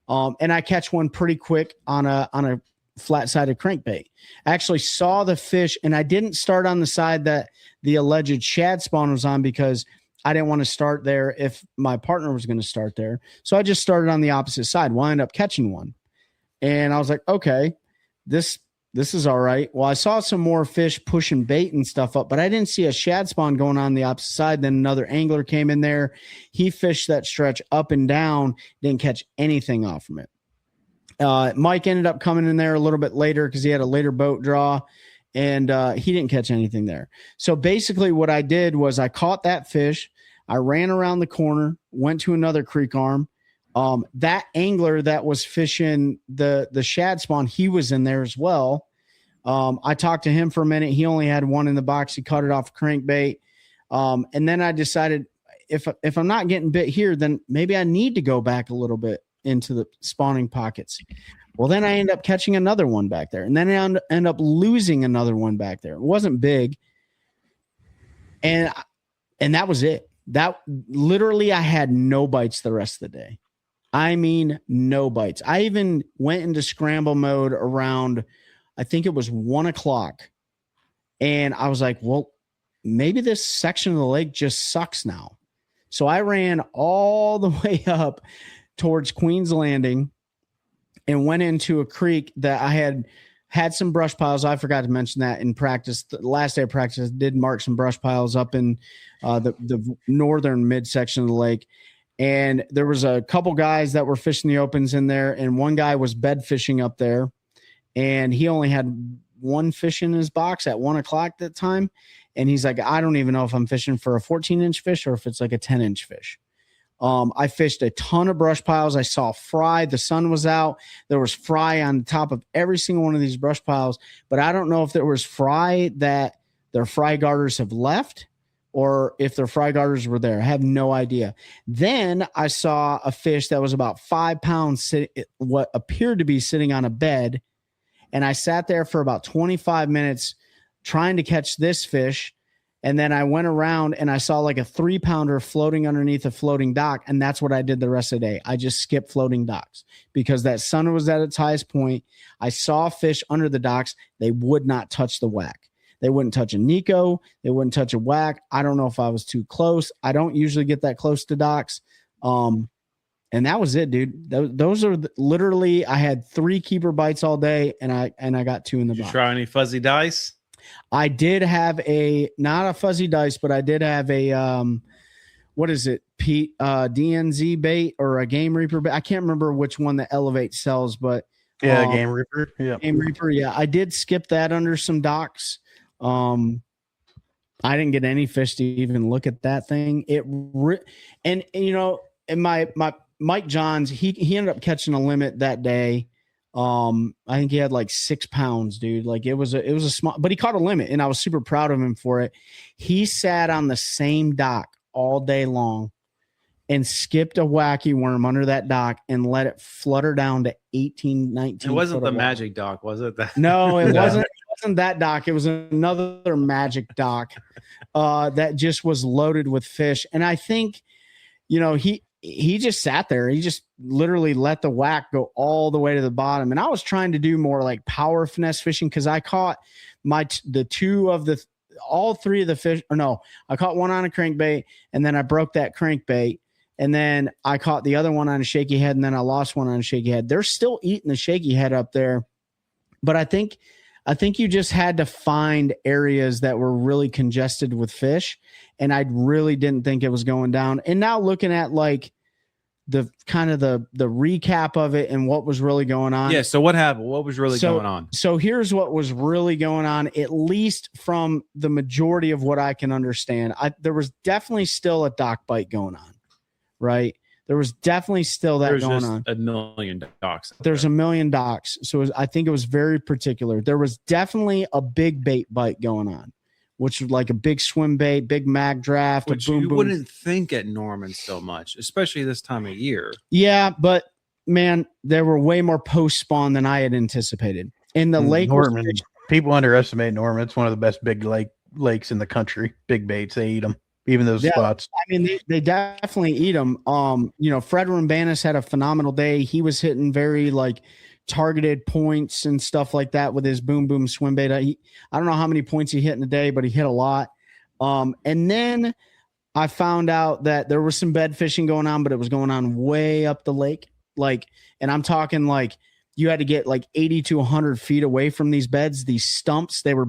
And I catch one pretty quick on a flat-sided crankbait. I actually saw the fish, and I didn't start on the side that the alleged shad spawn was on because I didn't want to start there if my partner was going to start there. So I just started on the opposite side. Well, I ended up catching one. And I was like, okay, this is all right. Well, I saw some more fish pushing bait and stuff up, but I didn't see a shad spawn going on the opposite side. Then another angler came in there. He fished that stretch up and down, didn't catch anything off from it. Mike ended up coming in there a little bit later because he had a later boat draw, and he didn't catch anything there. So basically what I did was I caught that fish. I ran around the corner, went to another creek arm. That angler that was fishing the shad spawn, he was in there as well. I talked to him for a minute. He only had one in the box. He caught it off crankbait. And then I decided if I'm not getting bit here, then maybe I need to go back a little bit into the spawning pockets. Well, then I end up catching another one back there, and then I end up losing another one back there. It wasn't big. And that was it. That literally, I had no bites the rest of the day. I mean, no bites. I even went into scramble mode around, I think it was 1 o'clock. And I was like, well, maybe this section of the lake just sucks now. So I ran all the way up towards Queen's Landing and went into a creek that I had some brush piles. I forgot to mention that in practice. The last day of practice, I did mark some brush piles up in the northern midsection of the lake. And there was a couple guys that were fishing the opens in there, and one guy was bed fishing up there, and he only had one fish in his box at 1 o'clock that time. And he's like, I don't even know if I'm fishing for a 14-inch fish or if it's like a 10-inch fish. I fished a ton of brush piles. I saw fry. The sun was out. There was fry on top of every single one of these brush piles, but I don't know if there was fry that their fry garters have left or if their fry garters were there. I have no idea. Then I saw a fish that was about 5 pounds, what appeared to be sitting on a bed. And I sat there for about 25 minutes trying to catch this fish. And then I went around and I saw like a 3-pounder floating underneath a floating dock. And that's what I did the rest of the day. I just skipped floating docks because that sun was at its highest point. I saw fish under the docks. They would not touch the whack. They wouldn't touch a Nico. They wouldn't touch a whack. I don't know if I was too close. I don't usually get that close to docks. And that was it, dude. Those are literally, I had 3 keeper bites all day and I got 2 in the box. Did you try any fuzzy dice? I did have not a fuzzy dice, but I did have a, what is it, Pete, DNZ bait or a Game Reaper bait. I can't remember which one that Elevate sells, but yeah, Game Reaper. Yeah. Game Reaper. Yeah. I did skip that under some docks. I didn't get any fish to even look at that thing. And you know, and my Mike Johns, he ended up catching a limit that day. I think he had like 6 pounds, dude. Like it was a small, but he caught a limit and I was super proud of him for it. He sat on the same dock all day long and skipped a wacky worm under that dock and let it flutter down to 18, 19. It wasn't the magic dock, was it? No, it wasn't. It wasn't that dock. It was another magic dock that just was loaded with fish. And I think, you know, he just sat there. He just literally let the whack go all the way to the bottom. And I was trying to do more like power finesse fishing because I caught all 3 of the fish. Or no, I caught one on a crankbait and then I broke that crankbait. And then I caught the other one on a shaky head and then I lost one on a shaky head. They're still eating the shaky head up there. But I think you just had to find areas that were really congested with fish. And I really didn't think it was going down. And now looking at like the kind of the recap of it and what was really going on. Yeah. So what happened? What was really going on? So here's what was really going on, at least from the majority of what I can understand. There was definitely still a dock bite going on, right? There was definitely still that going on. A million docks. There's a million docks. So I think it was very particular. There was definitely a big bait bite going on, which was like a big swim bait, big mag draft. Which you wouldn't think at Norman so much, especially this time of year. Yeah, but man, there were way more post spawn than I had anticipated. In the lake, Norman, people underestimate Norman. It's one of the best big lake lakes in the country. Big baits, they eat them, even those Yeah, spots. I mean, they definitely eat them. Fred Rambanis had a phenomenal day. He was hitting very like targeted points and stuff like that with his boom boom swim bait. I don't know how many points he hit in a day, but he hit a lot. And then I found out that there was some bed fishing going on, but it was going on way up the lake. Like, and I'm talking like you had to get like 80 to 100 feet away from these beds, these stumps. They were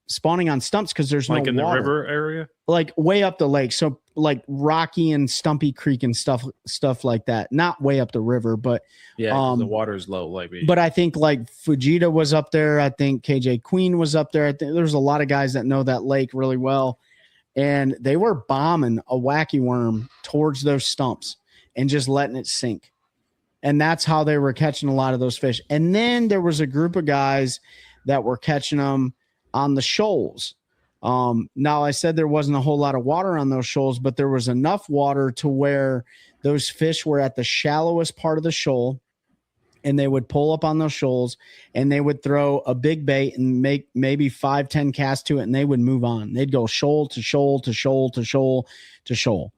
spawning on stumps because there's like no in the water. river area, like way up the lake. So like Rocky and Stumpy Creek and stuff like that. Not way up the river, but yeah, 'cause the water's low. Like, but I think like Fujita was up there. I think KJ Queen was up there. I think there's a lot of guys that know that lake really well. And they were bombing a wacky worm towards those stumps and just letting it sink. And that's how they were catching a lot of those fish. And then there was a group of guys that were catching them on the shoals. Now I said there wasn't a whole lot of water on those shoals, but there was enough water to where those fish were at the shallowest part of the shoal, and they would pull up on those shoals and they would throw a big bait and make maybe 5-10 casts to it, and they would move on. They'd go shoal to shoal to shoal to shoal to shoal.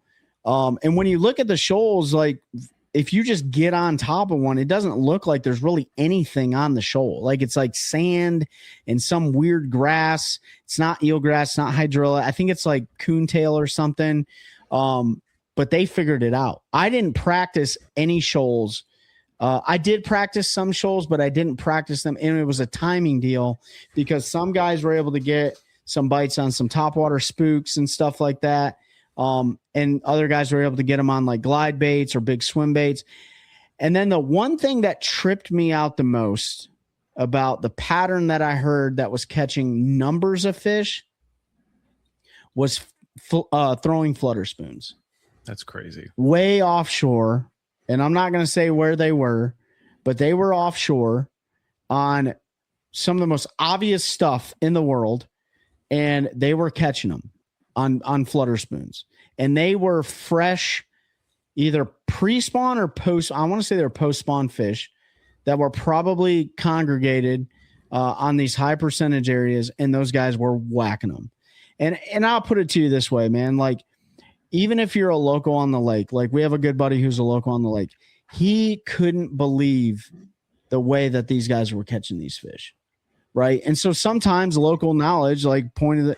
And when you look at the shoals, like if you just get on top of one, it doesn't look like there's really anything on the shoal. Like it's like sand and some weird grass. It's not eelgrass, it's not hydrilla. I think it's like coontail or something. But they figured it out. I didn't practice any shoals. I did practice some shoals, but I didn't practice them. And it was a timing deal because some guys were able to get some bites on some topwater spooks and stuff like that. And other guys were able to get them on like glide baits or big swim baits. And then the one thing that tripped me out the most about the pattern that I heard that was catching numbers of fish was throwing flutter spoons. that's crazy. Way offshore. And I'm not going to say where they were, but they were offshore on some of the most obvious stuff in the world. And they were catching them on flutter spoons. And they were fresh, either pre-spawn or post. I want to say they're post-spawn fish that were probably congregated on these high percentage areas. And those guys were whacking them. And I'll put it to you this way, man. Like, even if you're a local on the lake, like we have a good buddy who's a local on the lake, he couldn't believe the way that these guys were catching these fish. Right. And so sometimes local knowledge, like point of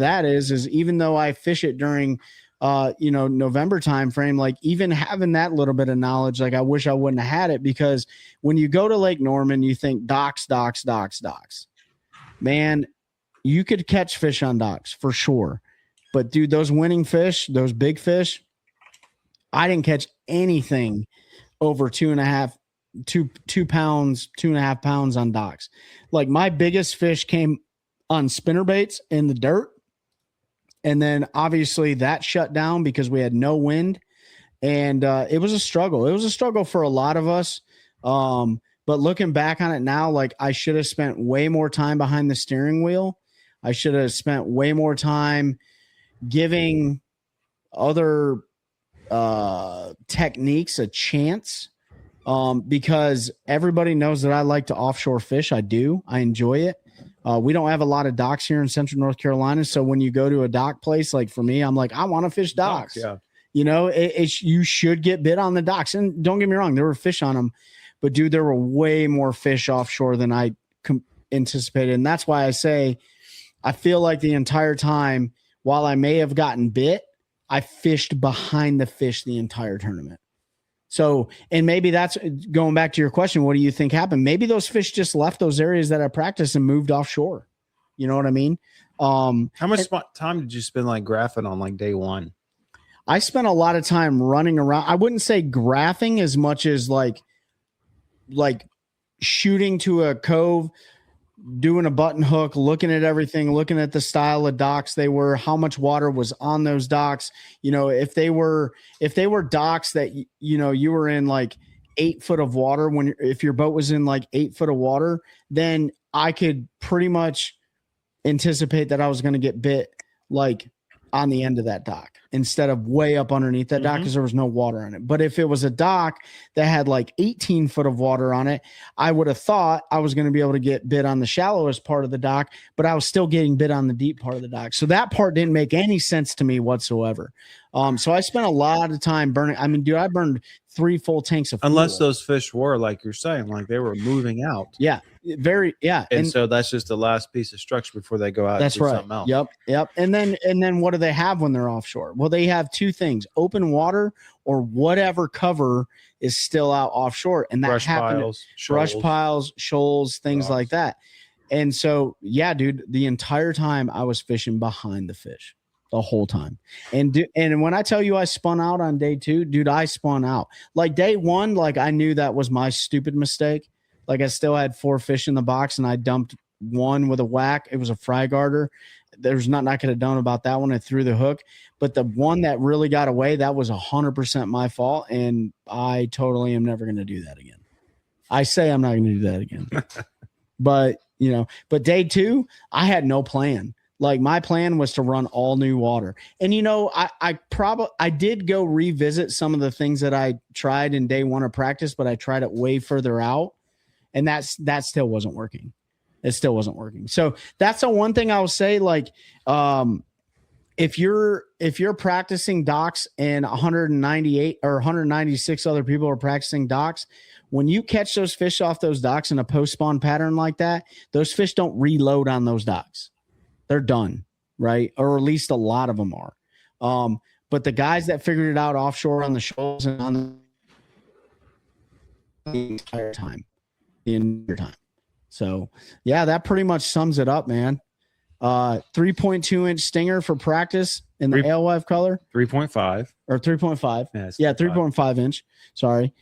that is even though I fish it during, November time frame, like even having that little bit of knowledge, like I wish I wouldn't have had it, because when you go to Lake Norman, you think docks, man, you could catch fish on docks for sure. But dude, those winning fish, those big fish, I didn't catch anything over 2.5 pounds on docks. Like my biggest fish came on spinner baits in the dirt. And then obviously that shut down because we had no wind, and it was a struggle. It was a struggle for a lot of us. But looking back on it now, like I should have spent way more time behind the steering wheel. I should have spent way more time giving other techniques a chance, because everybody knows that I like to offshore fish. I do. I enjoy it. We don't have a lot of docks here in Central North Carolina. So when you go to a dock place, like for me, I'm like, I want to fish docks. Yeah. You should get bit on the docks. And don't get me wrong, there were fish on them, but dude, there were way more fish offshore than I anticipated. And that's why I say, I feel like the entire time, while I may have gotten bit, I fished behind the fish the entire tournament. So, and maybe that's going back to your question. What do you think happened? Maybe those fish just left those areas that I practiced and moved offshore. You know what I mean? How much time did you spend like graphing on like day one? I spent a lot of time running around. I wouldn't say graphing as much as like shooting to a cove, doing a button hook, looking at everything, looking at the style of docks they were, how much water was on those docks. If they were docks that, you were in like 8 foot of water, if your boat was in like 8 foot of water, then I could pretty much anticipate that I was going to get bit like on the end of that dock instead of way up underneath that dock because there was no water on it. But if it was a dock that had like 18 foot of water on it, I would have thought I was going to be able to get bit on the shallowest part of the dock, but I was still getting bit on the deep part of the dock. So that part didn't make any sense to me whatsoever. So I spent a lot of time burning. I mean, dude, I burned 3 full tanks of fuel. Unless those fish were, like you're saying, like they were moving out. Yeah, very, yeah. And so that's just the last piece of structure before they go out. That's and do right. Something else. Yep. And then what do they have when they're offshore? Well, they have 2 things: open water or whatever cover is still out offshore. And that happened. Brush piles, shoals, things like that. And so, yeah, dude, the entire time I was fishing behind the fish. The whole time. And when I tell you I spun out on day 2, dude, I spun out. Like day 1, like I knew that was my stupid mistake. Like I still had 4 fish in the box and I dumped 1 with a whack. It was a fry garter. There's nothing I could have done about that one. I threw the hook. But the one that really got away, that was 100% my fault. And I totally am never going to do that again. I say I'm not going to do that again. But, but day 2, I had no plan. Like my plan was to run all new water. And, I did go revisit some of the things that I tried in day 1 of practice, but I tried it way further out. And that still wasn't working. It still wasn't working. So that's the one thing I will say. Like, if you're practicing docks and 198 or 196 other people are practicing docks, when you catch those fish off those docks in a post-spawn pattern like that, those fish don't reload on those docks. They're done, right? Or at least a lot of them are. But the guys that figured it out offshore on the shoals and on the entire time. So, yeah, that pretty much sums it up, man. 3.2-inch stinger for practice in the alewife color. 3.5. Or 3.5. Yeah, 3.5 inch. Sorry.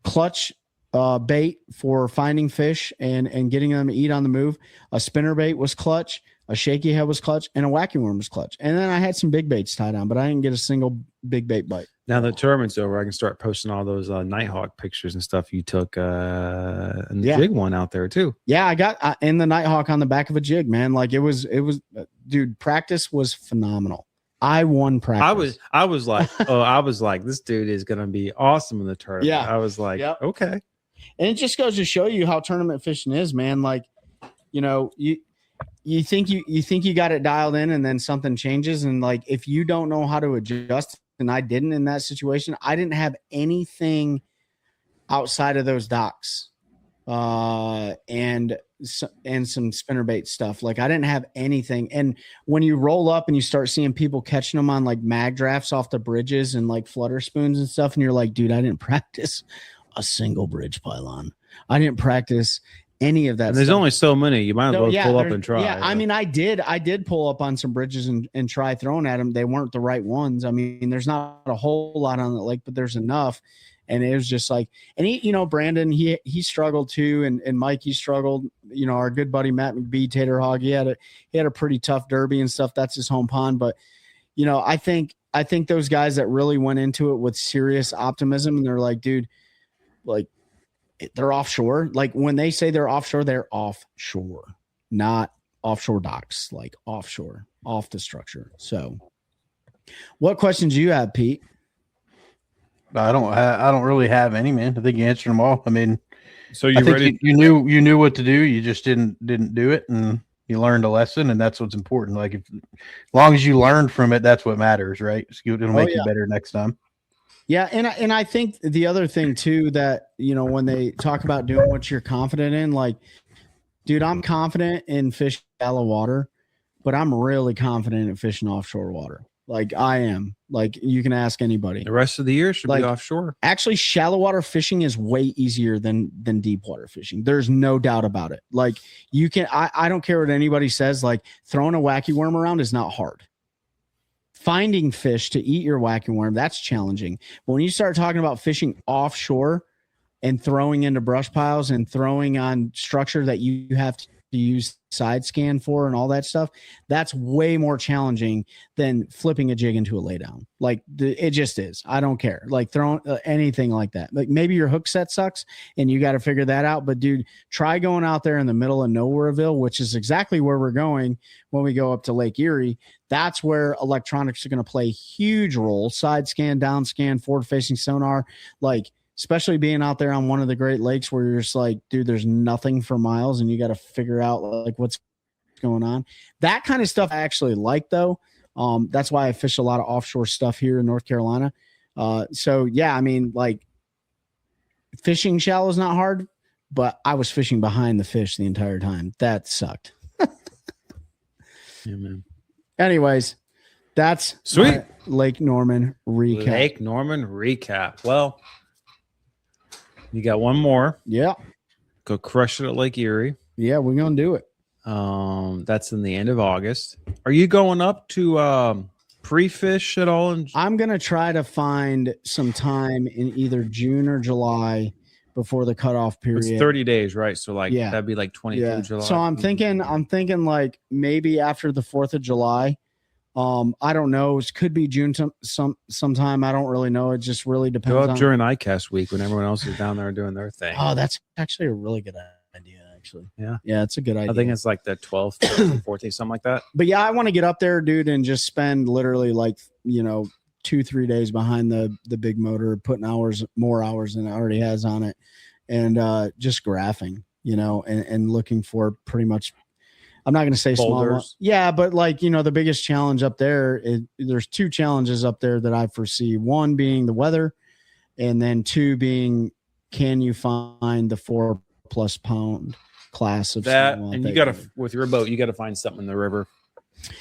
Clutch bait for finding fish and getting them to eat on the move. A spinner bait was clutch, a shaky head was clutch, and a wacky worm was clutch. And then I had some big baits tied on, but I didn't get a single big bait bite. Now the tournament's over, I can start posting all those Nighthawk pictures and stuff you took and the jig one out there too. Yeah, I got in the Nighthawk on the back of a jig, man. Like it was dude, practice was phenomenal. I won practice. I was like, this dude is gonna be awesome in the tournament. Yeah. I was like, okay. And it just goes to show you how tournament fishing is, man. Like, you think you got it dialed in and then something changes. And like, if you don't know how to adjust, and I didn't in that situation, I didn't have anything outside of those docks and some spinnerbait stuff. Like I didn't have anything. And when you roll up and you start seeing people catching them on like mag drafts off the bridges and like flutter spoons and stuff, and you're like, dude, I didn't practice a single bridge pylon. I didn't practice any of that. And there's only so many. You might as well pull up and try. Yeah, I mean, I did pull up on some bridges and try throwing at them. They weren't the right ones. I mean, there's not a whole lot on the lake, but there's enough. And it was just like, and he, Brandon, he struggled too, and Mike, he struggled. Our good buddy Matt McBee, Tater Hog, he had a pretty tough derby and stuff. That's his home pond, but I think those guys that really went into it with serious optimism, and they're like, dude, like they're offshore. Like when they say they're offshore, not offshore docks, like offshore, off the structure. So what questions do you have, Pete? I don't really have any, man. I think you answered them all. I mean, so you ready? You knew what to do. You just didn't do it, and you learned a lesson, and that's what's important. Like as long as you learned from it, that's what matters, right? It'll make you better next time. Yeah, and I think the other thing too that when they talk about doing what you're confident in, like, dude, I'm confident in fishing shallow water, but I'm really confident in fishing offshore water. Like I am. Like you can ask anybody. The rest of the year should be offshore. Actually, shallow water fishing is way easier than deep water fishing. There's no doubt about it. Like you can. I don't care what anybody says. Like throwing a wacky worm around is not hard. Finding fish to eat your wacky worm, that's challenging. But when you start talking about fishing offshore and throwing into brush piles and throwing on structure that you have to to use side scan for and all that stuff, that's way more challenging than flipping a jig into a laydown. Like it just is. I don't care. Like throwing anything like that. Like maybe your hook set sucks and you got to figure that out. But dude, try going out there in the middle of Nowhereville, which is exactly where we're going when we go up to Lake Erie. That's where electronics are going to play a huge role. Side scan, down scan, forward facing sonar, like, especially being out there on one of the Great Lakes where you're just like, dude, there's nothing for miles and you got to figure out like what's going on. That kind of stuff I actually like though. That's why I fish a lot of offshore stuff here in North Carolina. So yeah, I mean, like fishing shallow is not hard, but I was fishing behind the fish the entire time. That sucked. Yeah, man. Anyways, that's sweet. Lake Norman recap. Lake Norman recap. Well, you got one more. Yeah. Go crush it at Lake Erie. Yeah, we're gonna do it. That's in the end of August. Are you going up to pre-fish at all? I'm gonna try to find some time in either June or July before the cutoff period. It's 30 days, right? So like that'd be like 22 yeah. July. So I'm thinking like maybe after the 4th of July. I don't know. It could be June sometime. I don't really know. It just really depends. Go up during ICAST week when everyone else is down there doing their thing. Oh, that's actually a really good idea. Actually, yeah, it's a good idea. I think it's like the 12th, 13th, 14th, something like that. But yeah, I want to get up there, dude, and just spend literally like 2-3 days behind the big motor, putting more hours than it already has on it, and just graphing, and looking for pretty much. I'm not going to say small. Yeah, but like, the biggest challenge up there, there's 2 challenges up there that I foresee. One being the weather, and then 2 being, can you find the 4+ pound class of that? And you got to, with your boat, you got to find something in the river.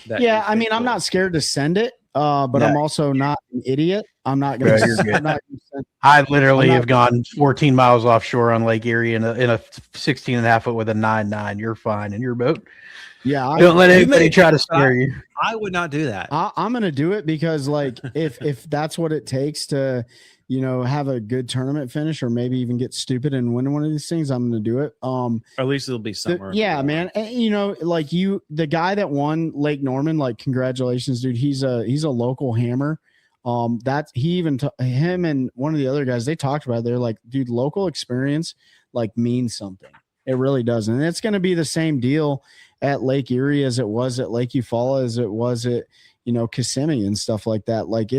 Yeah, I mean, I'm not scared to send it, but I'm also not an idiot. I'm not going to. I literally have gone 14 miles offshore on Lake Erie in a 16 and a half foot with a 9.9. You're fine in your boat. Yeah, don't let anybody try to scare you. I would not do that. I'm going to do it because, like, if that's what it takes to, have a good tournament finish, or maybe even get stupid and win one of these things, I'm going to do it. At least it'll be somewhere. Yeah, man. And, like the guy that won Lake Norman, like, congratulations, dude. He's a local hammer. That he even him and one of the other guys, they talked about it. They're like, dude, local experience like means something. It really does. And it's going to be the same deal at Lake Erie as it was at Lake Eufaula, as it was at, Kissimmee and stuff like that. Like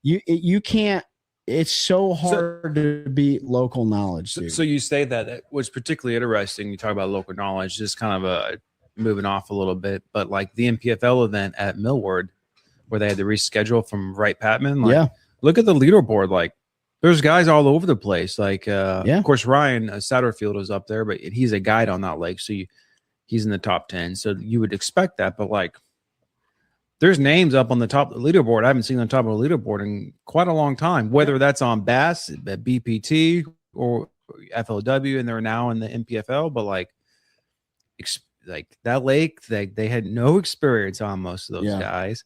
you can't, it's so hard to beat local knowledge. Dude. So you say that was particularly interesting. You talk about local knowledge, just kind of moving off a little bit, but like the MPFL event at Millward, where they had to reschedule from Wright Patman. Like, look at the leaderboard. Like, there's guys all over the place. Like, of course, Ryan Satterfield was up there, but he's a guide on that lake, so he's in the top 10. So you would expect that, but like, there's names up on the top of the leaderboard I haven't seen on top of the leaderboard in quite a long time. Whether that's on Bass, at BPT, or FLW, and they're now in the MPFL, but like that lake, they had no experience on most of those guys.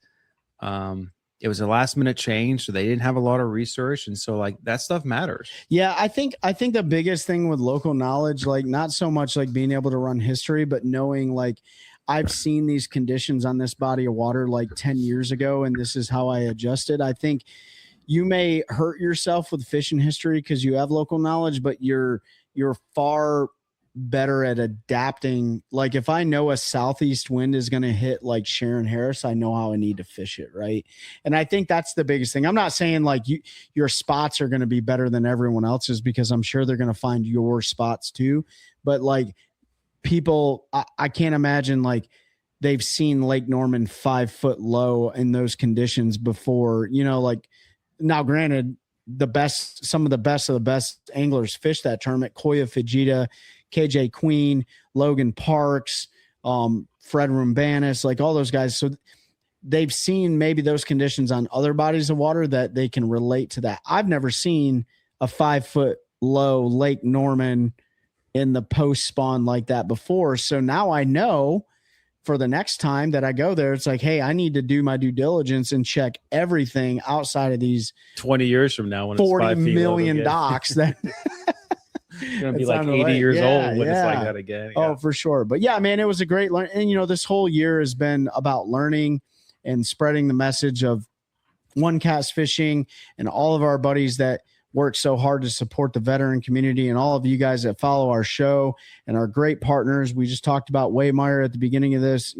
It was a last minute change, so they didn't have a lot of research, and so like that stuff matters. Yeah, I think the biggest thing with local knowledge, like not so much like being able to run history, but knowing like I've seen these conditions on this body of water like 10 years ago, and this is how I adjusted. I think you may hurt yourself with fishing history because you have local knowledge, but you're far better at adapting. Like if I know a southeast wind is going to hit like Sharon Harris, I know how I need to fish it, right? And I think that's the biggest thing. I'm not saying like your spots are going to be better than everyone else's, because I'm sure they're going to find your spots too, but like people, I can't imagine like they've seen Lake Norman 5 foot low in those conditions before, like now granted some of the best anglers fish that tournament. Koya Fujita, KJ Queen, Logan Parks, Fred Rumbanis, like all those guys. So they've seen maybe those conditions on other bodies of water that they can relate to that. I've never seen a 5 foot low Lake Norman in the post spawn like that before. So now I know for the next time that I go there, it's like, hey, I need to do my due diligence and check everything outside of these 20 years from now when 40 it's 5 feet million low docks that You're gonna be It like sounded 80 like- years yeah, old when it's yeah. like that again. Oh, for sure. But yeah, man, it was a great learn. And this whole year has been about learning and spreading the message of OneCast Fishing and all of our buddies that work so hard to support the veteran community and all of you guys that follow our show and our great partners. We just talked about WAYMIRE at the beginning of this.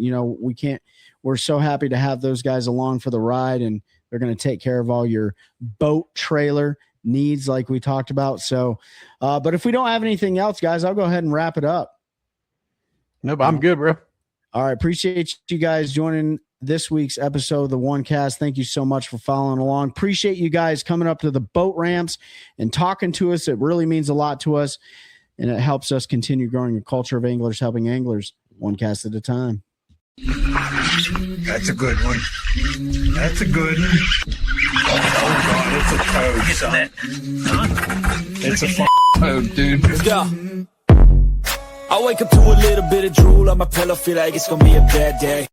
We're so happy to have those guys along for the ride, and they're going to take care of all your boat trailer needs like we talked about. So, but if we don't have anything else, guys, I'll go ahead and wrap it up. Nope, I'm good, bro. All right. Appreciate you guys joining this week's episode of the OneCast. Thank you so much for following along. Appreciate you guys coming up to the boat ramps and talking to us. It really means a lot to us, and it helps us continue growing a culture of anglers helping anglers one cast at a time. That's a good one. That's a good one. Oh God, it's a toad, son. It's a toad, dude. Yeah. I wake up to a little bit of drool on my pillow, feel like it's gonna be a bad day.